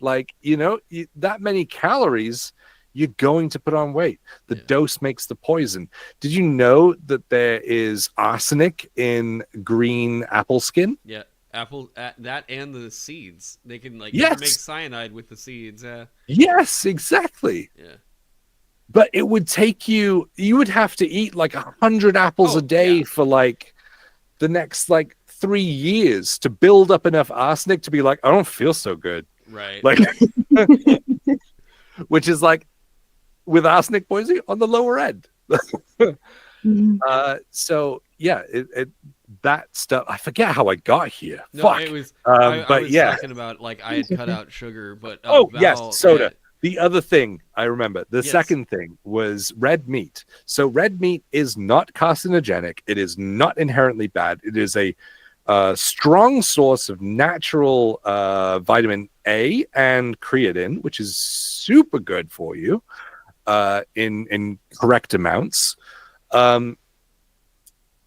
Like, you know, that many calories, you're going to put on weight. The Yeah. dose makes the poison. Did you know that there is arsenic in green apple skin? yeah. Apple, that and the seeds. They can like you can make Yes. cyanide with the seeds. Yeah, Yes, exactly. yeah. But it would take you would have to eat like 100 apples Oh, a day yeah. for like the next like 3 years to build up enough arsenic to be like, I don't feel so good. Right. Like, which is like with arsenic poisoning on the lower end. Mhm. So yeah, that stuff. I forget how I got here. No, Fuck. it was. I But was yeah. talking about like I had cut out sugar, but Oh yes, Val, soda. yeah, The other thing I remember, the Yes. second thing was red meat. So red meat is not carcinogenic. It is not inherently bad. It is a strong source of natural vitamin A and creatine, which is super good for you in correct amounts.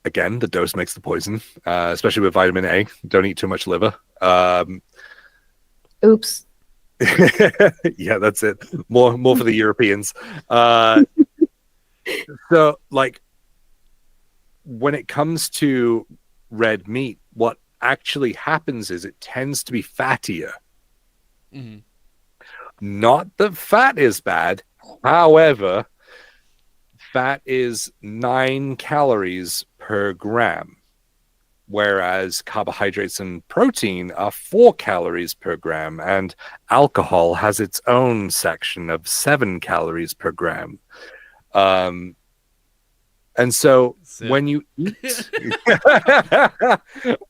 Again, the dose makes the poison, especially with vitamin A. Don't eat too much liver. Oops. Yeah, that's it. More for the Europeans. So, like, when it comes to red meat, what actually happens is it tends to be fattier. hmm Not that fat is bad. However, fat is 9 calories per gram, whereas carbohydrates and protein are 4 calories per gram, and alcohol has its own section of 7 calories per gram. And so Sip. when you eat,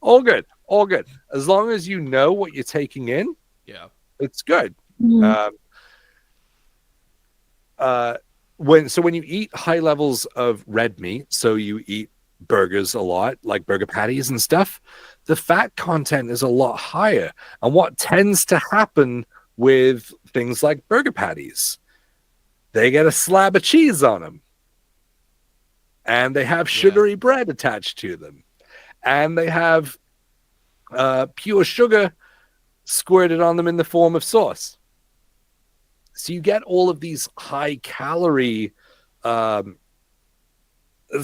all good, all good. As long as you know what you're taking in, Yeah. it's good. Mhm. When you eat high levels of red meat, so you eat burgers a lot, like burger patties and stuff, the fat content is a lot higher. And what tends to happen with things like burger patties, they get a slab of cheese on them, and they have sugary bread attached to them, and they have pure sugar squirted on them in the form of sauce. So you get all of these high calorie, it's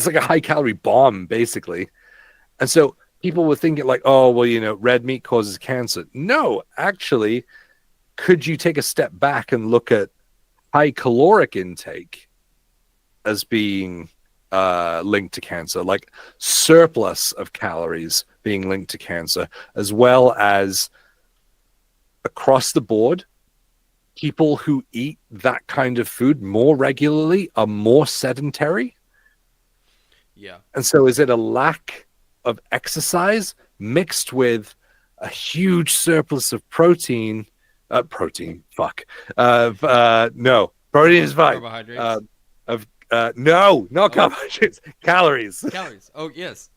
like a high calorie bomb, basically. And so people were thinking like, oh, well, you know, red meat causes cancer. No, actually, could you take a step back and look at high caloric intake as being linked to cancer, like surplus of calories being linked to cancer, as well as across the board, people who eat that kind of food more regularly are more sedentary. Yeah. And so is it a lack of exercise mixed with a huge surplus of protein? No, protein is fine. Carbohydrates. No, not Oh. carbohydrates, calories. Calories. Oh yes.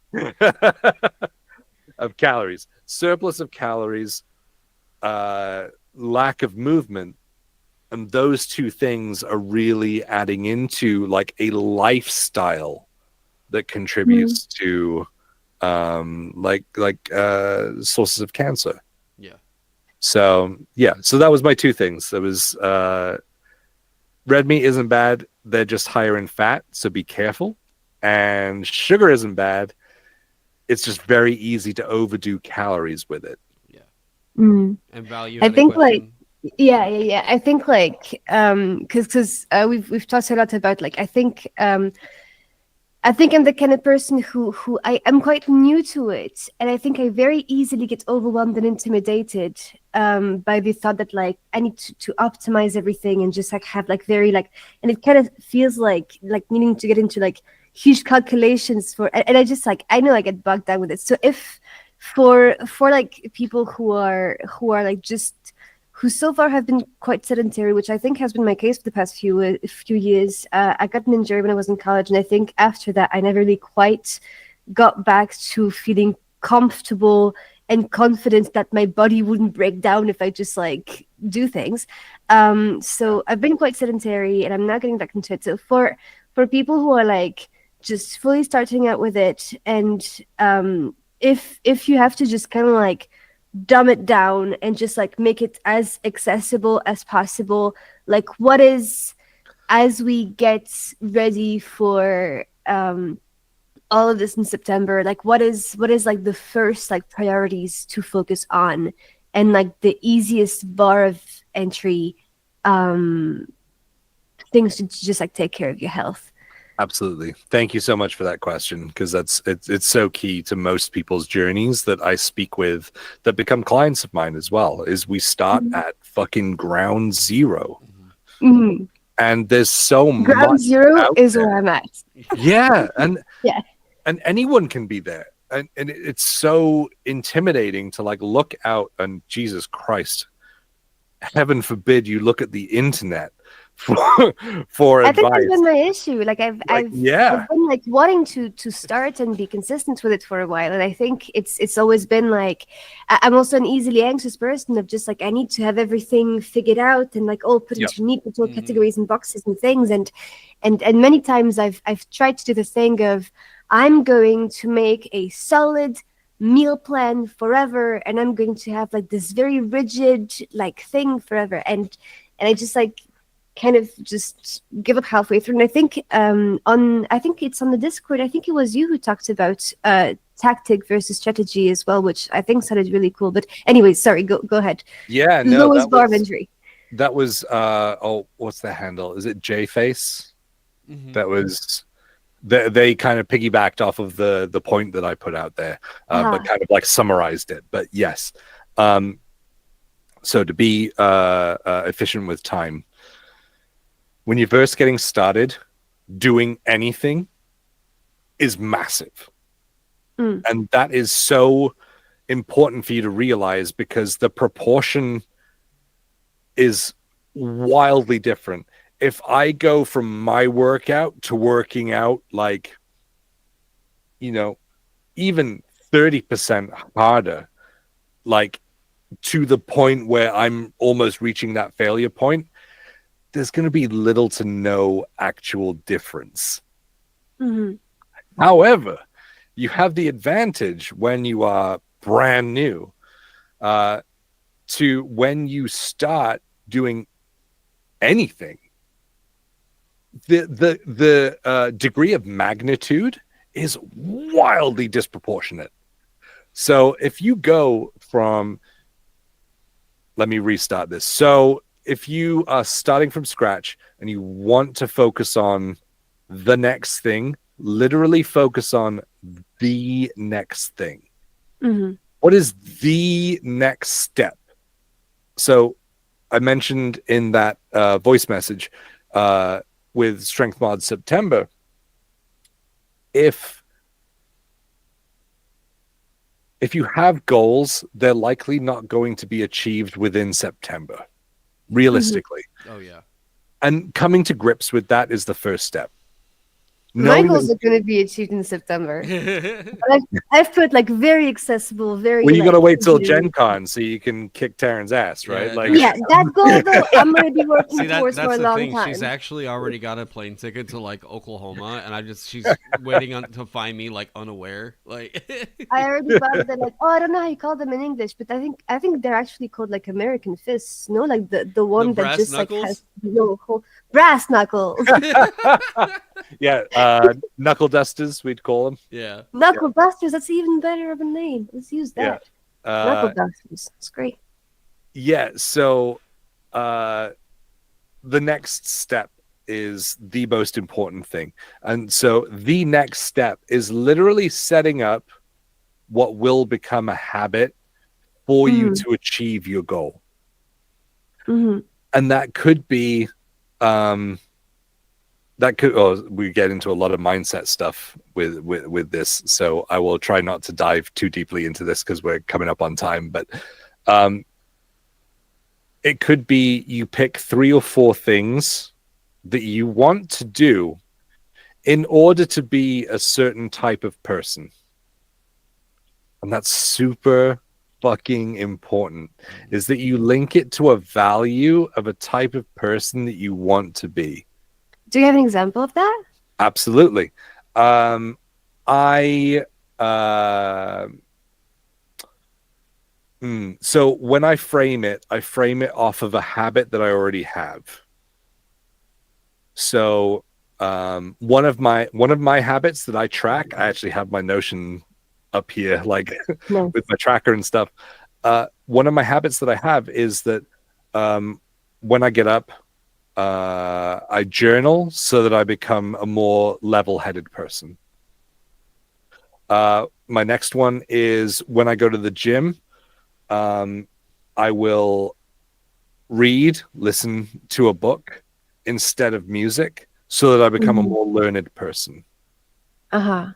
Of calories, surplus of calories, lack of movement, and those two things are really adding into like a lifestyle that contributes to sources of cancer. Yeah. So that was my two things. There was red meat isn't bad, they're just higher in fat, so be careful. And sugar isn't bad, it's just very easy to overdo calories with it. Yeah. Mm. And value. I had a think question? yeah. I think like because we've talked a lot about like I think I'm the kind of person who I am quite new to it, and I think I very easily get overwhelmed and intimidated by the thought that like I need to optimize everything and just like have like very like, and it kind of feels like needing to get into like huge calculations for, and I just like I know I get bogged down with it. So if for like people who are like just who so far have been quite sedentary, which I think has been my case for the past few years. I got an injury when I was in college, and I think after that, I never really quite got back to feeling comfortable and confident that my body wouldn't break down if I just like do things. So I've been quite sedentary, and I'm not getting back into it. So for people who are like just fully starting out with it, and if you have to just kind of like dumb it down and just like make it as accessible as possible, like what is, as we get ready for all of this in September, like what is like the first like priorities to focus on, and like the easiest bar of entry things to just like take care of your health? Absolutely. Thank you so much for that question, because it's so key to most people's journeys that I speak with that become clients of mine as well, is we start at fucking ground zero. Mm-hmm. And there's so much Ground zero is there. where I'm at. Yeah, and Yeah. and anyone can be there. And it's so intimidating to like look out and Jesus Christ, heaven forbid you look at the internet for I think advice. that's been my issue. Like I've been like wanting to start and be consistent with it for a while, and I think it's always been like I'm also an easily anxious person of just like I need to have everything figured out and like all put into neat little categories and boxes and things, and many times I've tried to do the thing of I'm going to make a solid meal plan forever, and I'm going to have like this very rigid like thing forever, and I just like kind of just give up halfway through. And I think I think it's on the Discord, I think it was you who talked about tactic versus strategy as well, which I think sounded really cool. But anyway, sorry, go ahead. Yeah, no, lowest bar of entry. That was what's the handle? Is it J-Face? That was they kind of piggybacked off of the point that I put out there, but kind of like summarized it. But yes, so to be efficient with time, when you're first getting started, doing anything is massive. And that is so important for you to realize, because the proportion is wildly different. If I go from my workout to working out like, even 30% harder, like to the point where I'm almost reaching that failure point, there's going to be little to no actual difference. However, you have the advantage when you are brand new to when you start doing anything. The degree of magnitude is wildly disproportionate. So if you go from, let me restart this. So if you are starting from scratch and you want to focus on the next thing, literally focus on the next thing. What is the next step? So I mentioned in that voice message with Strength Mod September, if you have goals, they're likely not going to be achieved within September, realistically. Oh yeah. And coming to grips with that is the first step. My goals are going to be achieved in September. I've put like very accessible, very. Well, you like, got to wait till Gen Con so you can kick Taron's ass, right? Yeah, that goal though, I'm going to be working towards for a long time. She's actually already got a plane ticket to like Oklahoma, and she's waiting to find me like unaware. Like I already bought it. They're like, oh, I don't know how you call them in English, but I think they're actually called like American fists. No, like the one that just knuckles? Like has no whole brass knuckles. Yeah, knuckle dusters, we'd call them. Yeah, knuckle dusters. That's even better of a name. Let's use that. Yeah. Knuckle dusters. It's great. Yeah. So, the next step is the most important thing, and so the next step is literally setting up what will become a habit for you to achieve your goal, and that could be. We get into a lot of mindset stuff with this, so I will try not to dive too deeply into this because we're coming up on time, but it could be you pick 3 or 4 things that you want to do in order to be a certain type of person, and that's super fucking important, is that you link it to a value of a type of person that you want to be. Do you have an example of that? Absolutely. So when I frame it off of a habit that I already have. So one of my habits that I track, I actually have my Notion up here, like No. with my tracker and stuff. One of my habits that I have is that when I get up, I journal so that I become a more level-headed person. My next one is when I go to the gym, I will listen to a book instead of music so that I become a more learned person. Uh-huh.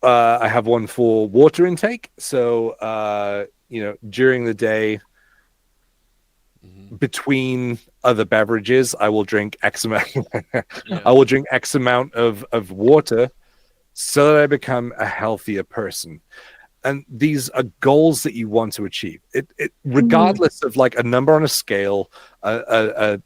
I have one for water intake. So, during the day, between other beverages, I will drink X amount. I will drink X amount of water so that I become a healthier person. And these are goals that you want to achieve. It regardless of like a number on a scale, a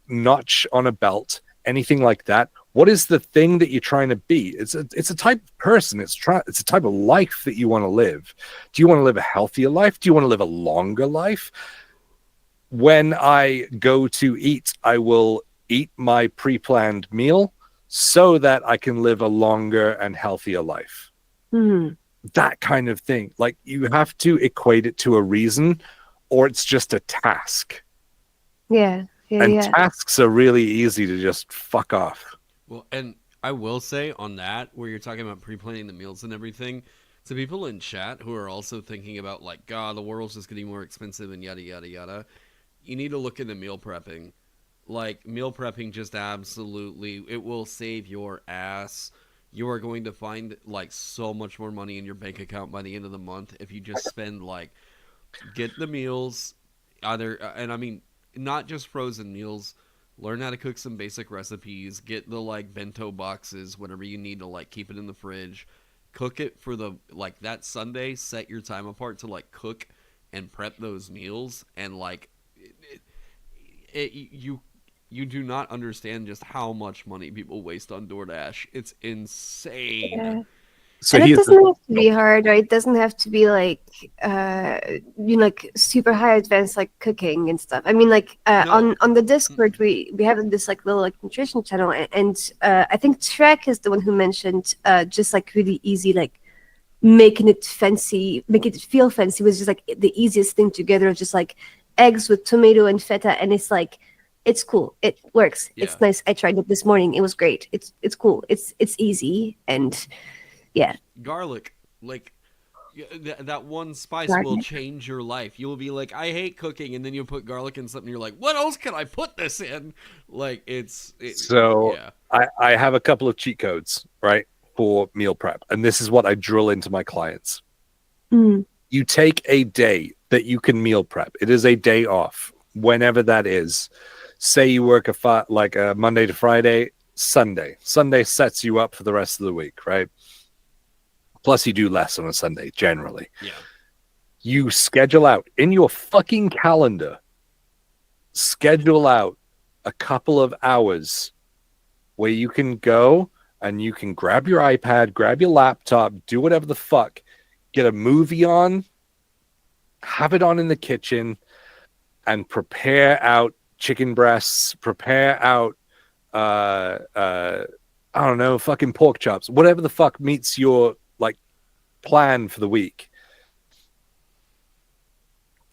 notch on a belt, anything like that. What is the thing that you're trying to be? It's a type of person. It's a type of life that you want to live. Do you want to live a healthier life? Do you want to live a longer life? When I go to eat, I will eat my pre-planned meal so that I can live a longer and healthier life. That kind of thing. Like, you have to equate it to a reason, or it's just a task. Yeah. tasks are really easy to just fuck off. Well, and I will say on that, where you're talking about pre-planning the meals and everything, to people in chat who are also thinking about, like, God, the world's just getting more expensive and yada, yada, yada, you need to look into meal prepping. Like, meal prepping just absolutely, it will save your ass. You are going to find, like, so much more money in your bank account by the end of the month if you just spend, like, get the meals, either, and I mean, not just frozen meals, learn how to cook some basic recipes, get the, like, bento boxes, whatever you need to, like, keep it in the fridge, cook it for the, like, that Sunday, set your time apart to, like, cook and prep those meals, and, like, you do not understand just how much money people waste on DoorDash. It's insane. Yeah. So And it here's doesn't have to be hard, right? It doesn't have to be like, like super high advanced like cooking and stuff. I mean, like No. on the Discord, we have this like little like nutrition channel, and I think Trek is the one who mentioned just like really easy, like making it fancy, making it feel fancy was just like the easiest thing together, just like eggs with tomato and feta, and it's like, it's cool, it works, it's Yeah. nice. I tried it this morning, it was great. It's cool, it's easy, and yeah. Garlic, like, that one spice will Garlic. change your life. You'll be like, I hate cooking, and then you put garlic in something, you're like, what else can I put this in? Like, So yeah. I have a couple of cheat codes, right, for meal prep. And this is what I drill into my clients. Mm. You take a day that you can meal prep. It is a day off, whenever that is. Say you work like a Monday to Friday, Sunday. Sunday sets you up for the rest of the week, right? Plus, you do less on a Sunday, generally. Yeah. You schedule out in your fucking calendar, schedule out a couple of hours where you can go and you can grab your iPad, grab your laptop, do whatever the fuck, get a movie on, have it on in the kitchen, and prepare out chicken breasts, prepare out, I don't know, fucking pork chops, whatever the fuck meets your like plan for the week.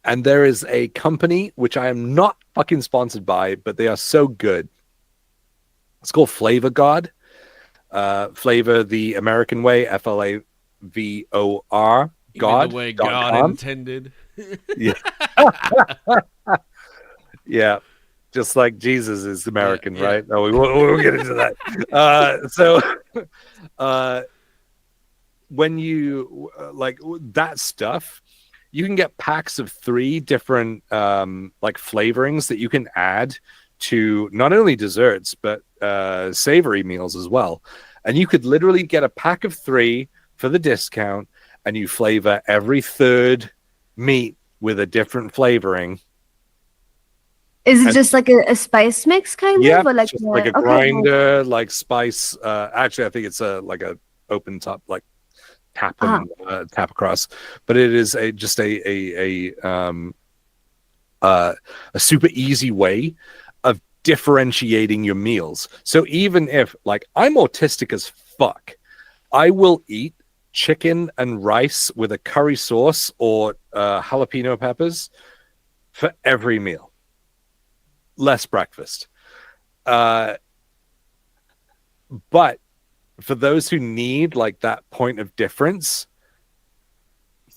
And there is a company which I am not fucking sponsored by, but they are so good. It's called Flavor God. Flavor the American way, FLAVOR. God. The way God .com. intended. Yeah. Yeah. Just like Jesus is American, Yeah. right? No, we won't get into that. So when you like that stuff, you can get packs of 3 different like flavorings that you can add to not only desserts but savory meals as well. And you could literally get a pack of 3 for the discount, and you flavor every third meat with a different flavoring. Is it And- just like a spice mix kind Yeah, of, or like just like a okay, grinder, like spice. Actually, I think it's like a open top, like tap and tap across. But it is just a super easy way of differentiating your meals. So even if, like, I'm autistic as fuck, I will eat chicken and rice with a curry sauce or jalapeno peppers for every meal. Less breakfast. But for those who need like that point of difference,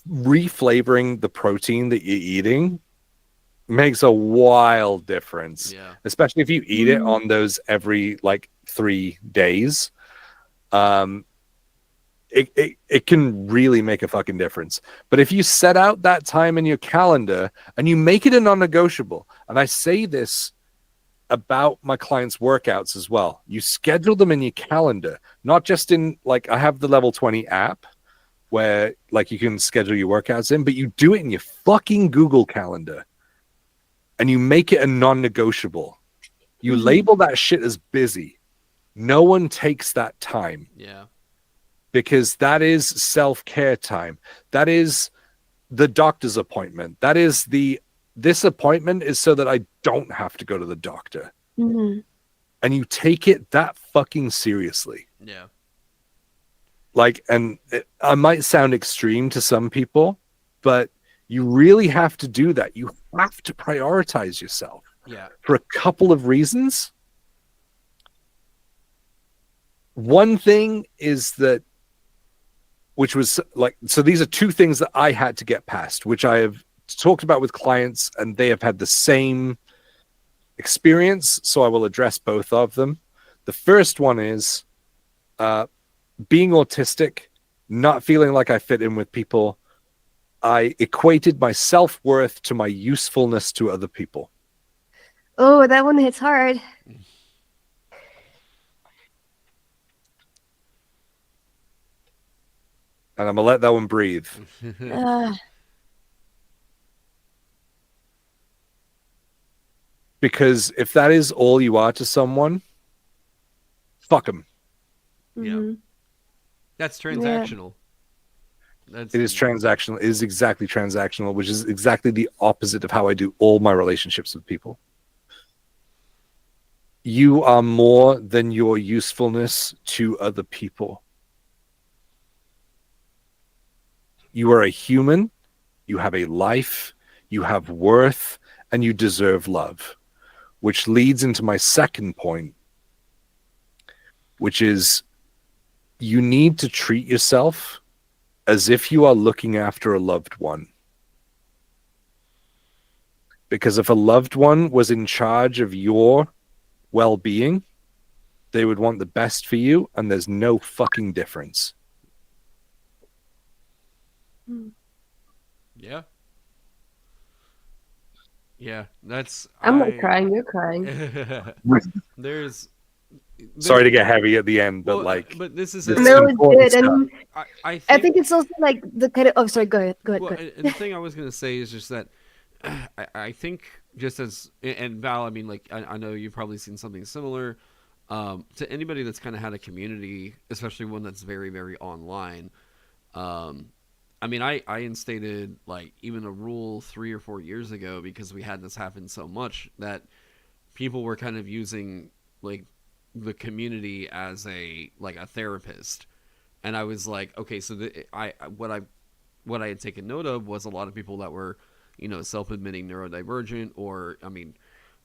reflavoring the protein that you're eating makes a wild difference. Yeah. Especially if you eat it on those every like 3 days. It can really make a fucking difference. But if you set out that time in your calendar and you make it a non-negotiable, and I say this about my clients' workouts as well, you schedule them in your calendar, not just in, like, I have the Level 20 app where like you can schedule your workouts in, but you do it in your fucking Google Calendar and you make it a non-negotiable. You label that shit as busy. No one takes that time. Yeah. Because that is self-care time. That is the doctor's appointment. That is this appointment is so that I don't have to go to the doctor. Mm-hmm. And you take it that fucking seriously. Yeah. Like, and I might sound extreme to some people, but you really have to do that. You have to prioritize yourself. Yeah. For a couple of reasons. One thing is that, which was like, so these are two things that I had to get past, which I have talked about with clients and they have had the same experience. So I will address both of them. The first one is being autistic, not feeling like I fit in with people. I equated my self-worth to my usefulness to other people. Oh, that one hits hard. And I'm going to let that one breathe. Because if that is all you are to someone, fuck them. Mm-hmm. That's transactional. It is transactional. It is exactly transactional, which is exactly the opposite of how I do all my relationships with people. You are more than your usefulness to other people. You are a human. You have a life. You have worth, and you deserve love. Which leads into my second point, which is you need to treat yourself as if you are looking after a loved one. Because if a loved one was in charge of your well-being, they would want the best for you, and there's no fucking difference. Yeah. Yeah, that's. I'm not crying. You're crying. There's. Sorry to get heavy at the end, but but this is this No, important it's good. stuff. And I think it's also like the kind of. Oh, sorry. Go ahead. Go ahead. Well, Go ahead. and the thing I was gonna say is just that I think just as and Val, I mean, like I know you've probably seen something similar. To anybody that's kind of had a community, especially one that's very, very online. I mean, I instated like even a rule 3 or 4 years ago because we had this happen so much that people were kind of using like the community as a therapist, and I was like, okay, so what I had taken note of was a lot of people that were, self-admitting neurodivergent, or I mean,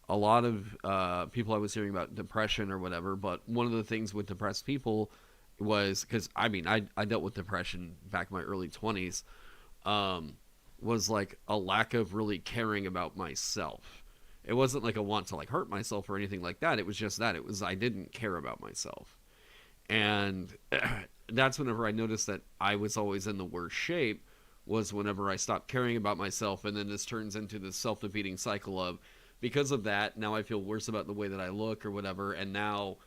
a lot of people I was hearing about depression or whatever. But one of the things with depressed people was, because I mean, I dealt with depression back in my early 20s, was like a lack of really caring about myself. It wasn't like a want to like hurt myself or anything like that. It was just that I didn't care about myself. And that's whenever I noticed that I was always in the worst shape, was whenever I stopped caring about myself. And then this turns into this self-defeating cycle of, because of that, now I feel worse about the way that I look or whatever. And now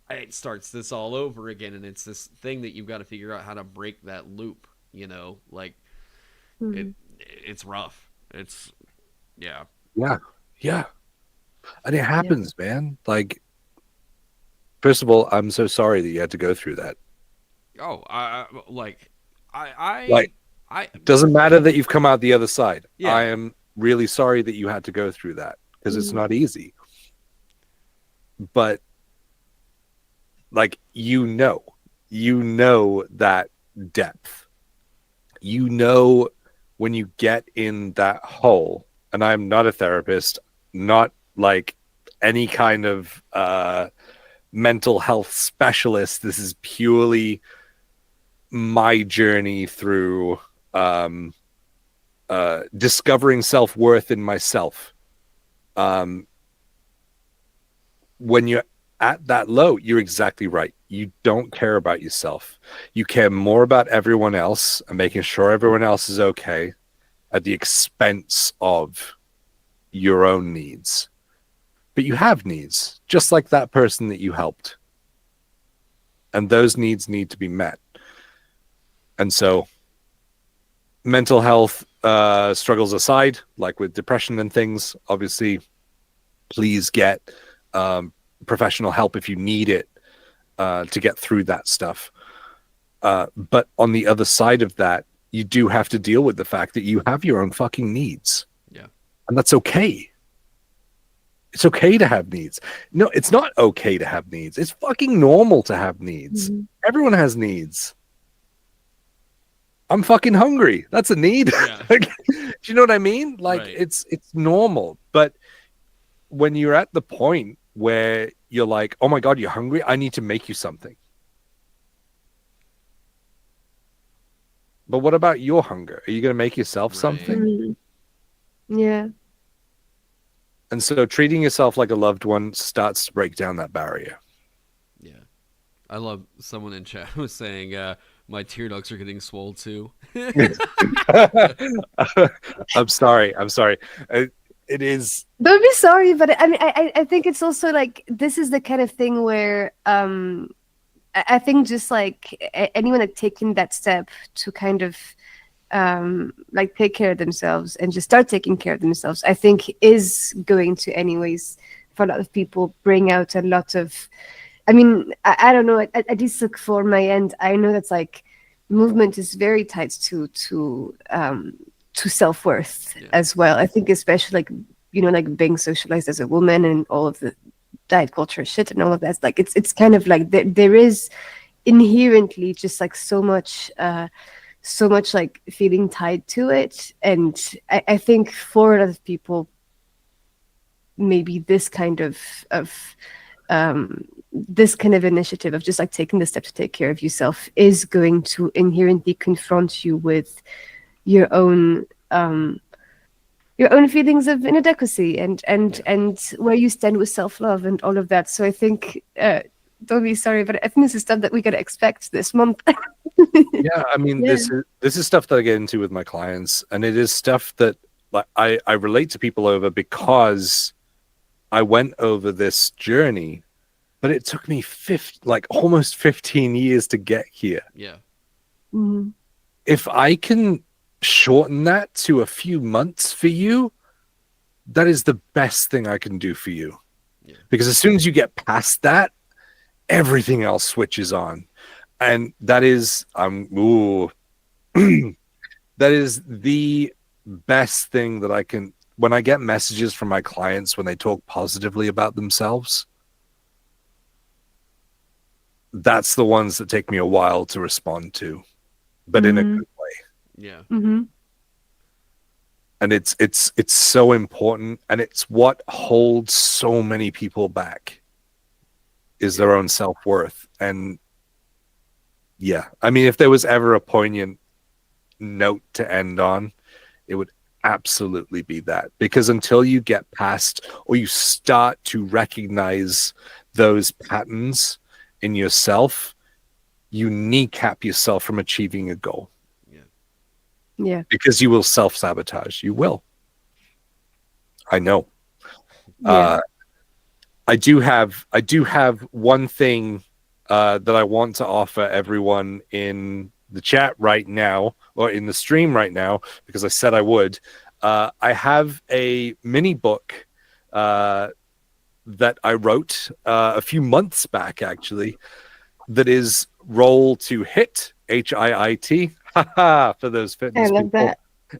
it starts this all over again. And it's this thing that you've got to figure out how to break that loop You know, like Mhm. it's rough. It's yeah. Yeah. And it happens, man. Like, first of all, I'm so sorry that you had to go through that. Oh, Like, I doesn't matter that you've come out the other side. I yeah. am really sorry that you had to go through that because it's Mhm. not easy. But like, you know that depth. You know when you get in that hole, and I'm not a therapist, not like any kind of mental health specialist. This is purely my journey through um, discovering self-worth in myself. Um, when you're at that low, you're exactly right. You don't care about yourself. You care more about everyone else and making sure everyone else is okay at the expense of your own needs. But you have needs, just like that person that you helped. And those needs need to be met. And so mental health struggles aside, like with depression and things, obviously, please get professional help if you need it to get through that stuff. But on the other side of that, you do have to deal with the fact that you have your own fucking needs. Yeah. And that's okay. It's okay to have needs. No, it's not okay to have needs. It's fucking normal to have needs. Mhm. Everyone has needs. I'm fucking hungry. That's a need. Yeah. Like, do you know what I mean? Like, Right. it's normal. But when you're at the point where you're like, oh my God, you're hungry, I need to make you something. But what about your hunger? Are you going to make yourself Right. something? Mhm. Yeah. And so treating yourself like a loved one starts to break down that barrier. Yeah. I love someone in chat was saying my tear ducts are getting swole too. I'm sorry. It is. Don't be sorry, but I mean, I think it's also like this is the kind of thing where I think just like anyone like taking that step to kind of like take care of themselves and just start taking care of themselves, I think is going to anyways for a lot of people bring out a lot of. I mean, I don't know. At least like for my end, I know that's like movement is very tied to self-worth Yeah. as well. I think especially like like being socialized as a woman and all of the diet culture shit and all of that. Like it's kind of like there is inherently just like so much like feeling tied to it. And I think for a lot of people, maybe this kind of initiative of just like taking the step to take care of yourself is going to inherently confront you with your own feelings of inadequacy and where you stand with self-love and all of that. So I think don't be sorry, but I think this is stuff that we gotta expect this month. Yeah, I mean, Yeah. this is stuff that I get into with my clients, and it is stuff that like I relate to people over because I went over this journey, but it took me almost 15 years to get here. Yeah. Mhm. If I can shorten that to a few months for you, that is the best thing I can do for you. Yeah. Because as soon as you get past that, everything else switches on. And that is that is the best thing that I can when I get messages from my clients when they talk positively about themselves. That's the ones that take me a while to respond to, but in a Mhm. good way. Yeah. Mhm. And it's so important, and it's what holds so many people back is their own self-worth. And yeah, I mean, if there was ever a poignant note to end on, it would absolutely be that. Because until you get past or you start to recognize those patterns in yourself, you kneecap yourself from achieving a goal. Yeah. Because you will self-sabotage. You will. I know. Yeah. I do have one thing that I want to offer everyone in the chat right now, or in the stream right now, because I said I would. I have a mini book that I wrote a few months back, actually, that is Roll to Hit, HIIT, for those fitness I love people.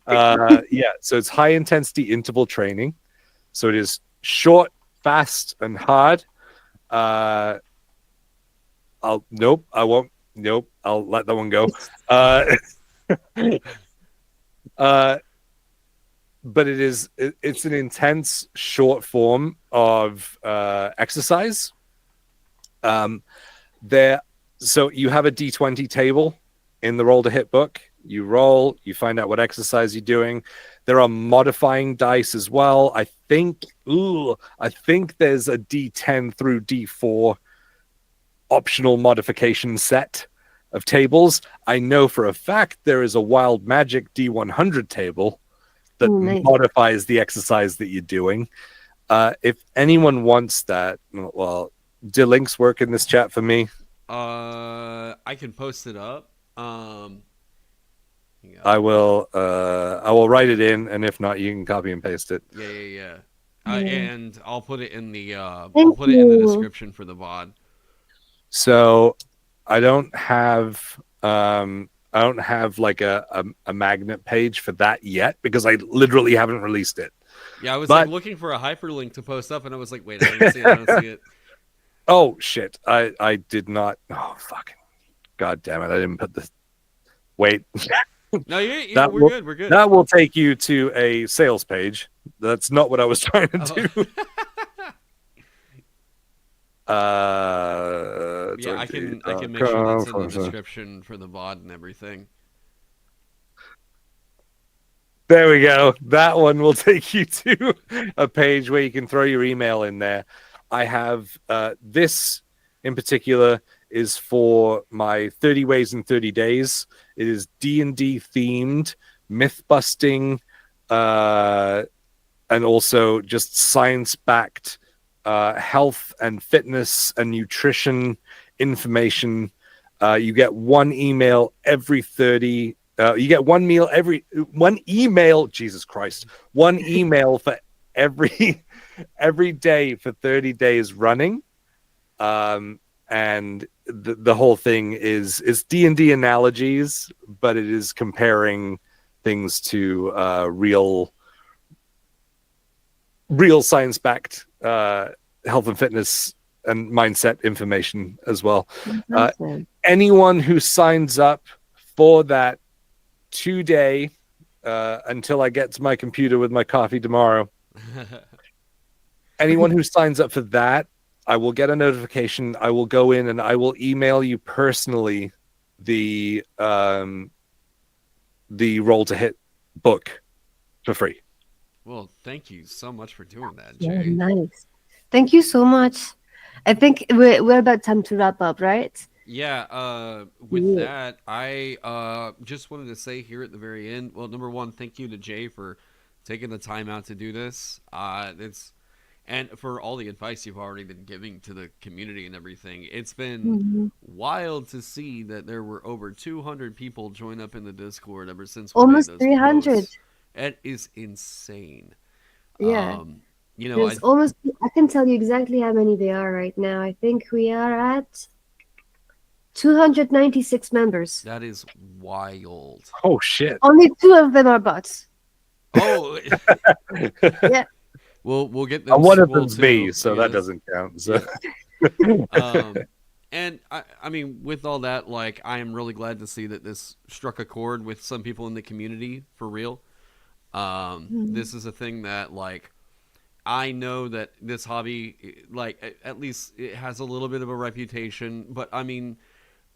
that. Yeah, so it's high intensity interval training. So it is short, fast, and hard. I won't. Nope, I'll let that one go. But it's an intense short form of exercise. So you have a D20 table in the Roll to Hit book. You roll, you find out what exercise you're doing. There are modifying dice as well. I think there's a D10 through D4 optional modification set of tables. I know for a fact there is a Wild Magic D100 table that Nice. modifies the exercise that you're doing. If anyone wants that, well, do links work in this chat for me? I can post it up. I will write it in, and if not, you can copy and paste it. Yeah. Yeah. And I'll put it in the Thank in the you. description for the VOD. So I don't have like a magnet page for that yet, because I literally haven't released it. Yeah, I was But- like looking for a hyperlink to post up, and I was like, wait, I don't see it. Oh shit! I did not. Oh fucking god damn it! I didn't put the. Wait. No, That we're will- good. We're good. That will take you to a sales page. That's not what I was trying to do. Yeah, I can make sure that's in the description for the VOD and everything. There we go. That one will take you to a page where you can throw your email in there. I have this in particular is for my 30 Ways in 30 Days. It is D&D themed, myth busting, and also just science-backed health and fitness and nutrition information. You get one email every 30. You get one email. Jesus Christ! One email for every day for 30 days running. And the whole thing is D&D analogies, but it is comparing things to real science-backed health and fitness and mindset information as well. Awesome. Anyone who signs up for that today, until I get to my computer with my coffee tomorrow, anyone who signs up for that, I will get a notification. I will go in and I will email you personally the Roll to Hit book for free. Well, thank you so much for doing that, Yeah, Jay. nice. Thank you so much. I think we're about time to wrap up, right? Yeah, with Yeah. that, I just wanted to say here at the very end, well, number one, thank you to Jay for taking the time out to do this. And for all the advice you've already been giving to the community and everything. It's been Mhm. wild to see that there were over 200 people join up in the Discord ever since we Almost made those 300. posts. It is insane. Yeah. You know, There's almost, I can tell you exactly how many they are right now. I think we are at 296 members. that is wild. Oh shit! Only 2 of them are bots. Oh, Yeah. we'll get them. And one of Swole them's too, me, so that because- doesn't count. So. And I mean, with all that, like, I am really glad to see that this struck a chord with some people in the community for real. This is a thing that, like, I know that this hobby, like, at least it has a little bit of a reputation, but I mean,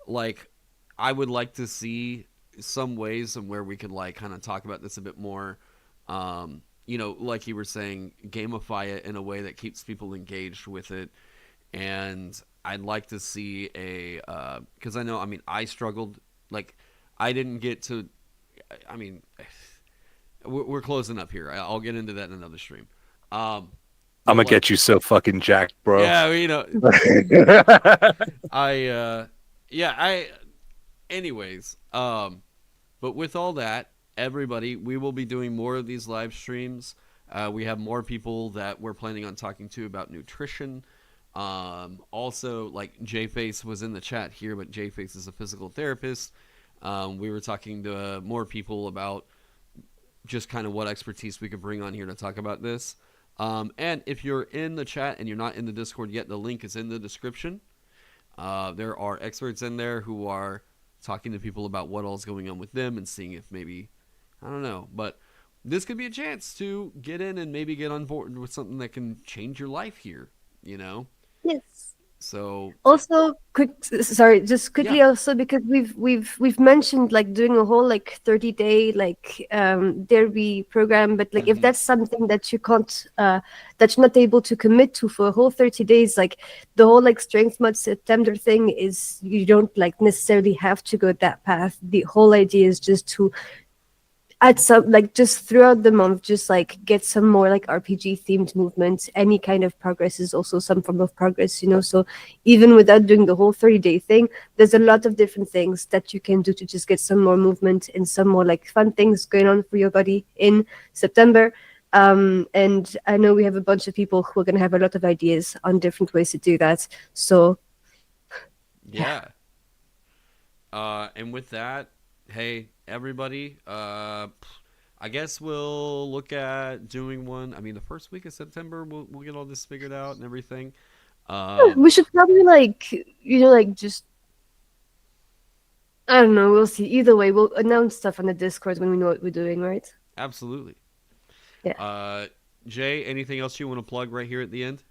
like, I would like to see some ways and where we could, like, kind of talk about this a bit more. You know, like you were saying, gamify it in a way that keeps people engaged with it. And I'd like to see because I know, I mean, I struggled, like, I didn't get to, I mean, we're closing up here. I'll get into that in another stream. I'm gonna get you so fucking jacked, bro. Yeah, you know, Anyways, but with all that, everybody, we will be doing more of these live streams. We have more people that we're planning on talking to about nutrition. Also, like Jface was in the chat here, but Jface is a physical therapist. We were talking to more people about just kind of what expertise we could bring on here to talk about this. And if you're in the chat and you're not in the Discord yet, the link is in the description. There are experts in there who are talking to people about what all's going on with them and seeing if maybe, I don't know, but this could be a chance to get in and maybe get on board with something that can change your life here, you know? Yes. So, Also, sorry, just quickly Yeah. also because we've mentioned like doing a whole like 30-day like derby program, but like if Mhm. that's something that you can't that you're not able to commit to for a whole 30 days, like the whole like strength mod September thing is you don't like necessarily have to go that path. The whole idea is just to at some like just throughout the month just like get some more like RPG themed movement. Any kind of progress is also some form of progress, you know, so even without doing the whole 30-day thing, there's a lot of different things that you can do to just get some more movement and some more like fun things going on for your body in September. And I know we have a bunch of people who are going to have a lot of ideas on different ways to do that, so yeah. Yeah. And with that, hey, everybody, I guess we'll look at doing one. I mean, the first week of September, we'll get all this figured out and everything. We should probably like, you know, like just I don't know. We'll see. Either way, we'll announce stuff on the Discord when we know what we're doing, right? Absolutely. Yeah. Jay, anything else you want to plug right here at the end?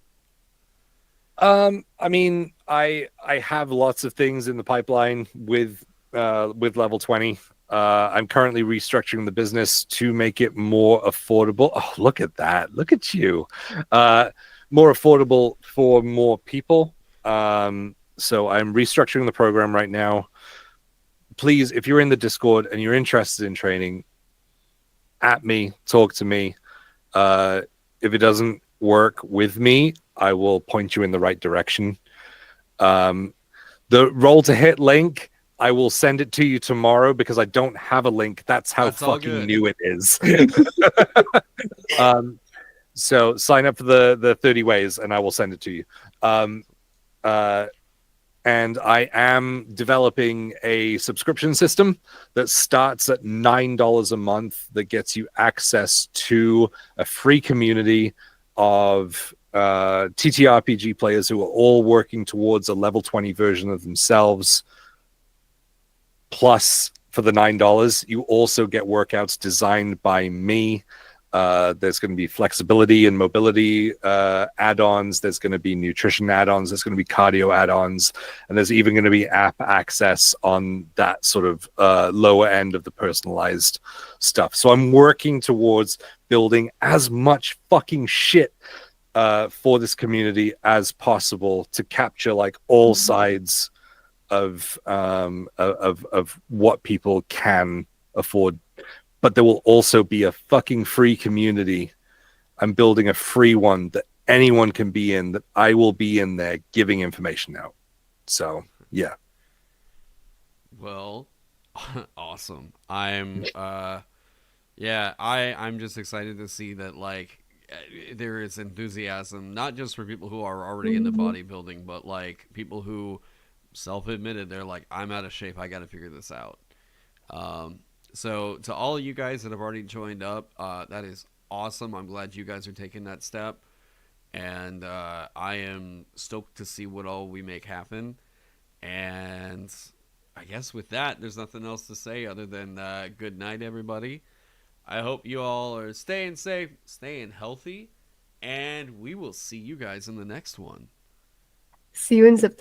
I mean, I have lots of things in the pipeline with level 20. I'm currently restructuring the business to make it more affordable. Oh, look at that. Look at you. More affordable for more people. So I'm restructuring the program right now. Please, if you're in the Discord and you're interested in training, at me, talk to me. If it doesn't work with me, I will point you in the right direction. The roll to hit link, I will send it to you tomorrow because I don't have a link. That's how That's all fucking good. new it is. So sign up for the 30 ways and I will send it to you. And I am developing a subscription system that starts at $9 a month that gets you access to a free community of TTRPG players who are all working towards a level 20 version of themselves. Plus, for the $9, you also get workouts designed by me. There's going to be flexibility and mobility add-ons. There's going to be nutrition add-ons. There's going to be cardio add-ons. And there's even going to be app access on that sort of lower end of the personalized stuff. So I'm working towards building as much fucking shit for this community as possible to capture like all sides of what people can afford. But there will also be a fucking free community. I'm building a free one that anyone can be in, that I will be in there giving information out. So, yeah. Well, awesome. I'm just excited to see that like there is enthusiasm not just for people who are already into bodybuilding, but like people who self-admitted they're like, I'm out of shape, I got to figure this out. So to all of you guys that have already joined up, that is awesome. I'm glad you guys are taking that step, and I am stoked to see what all we make happen. And I guess with that, there's nothing else to say other than good night, everybody. I hope you all are staying safe, staying healthy, and we will see you guys in the next one. See you in September.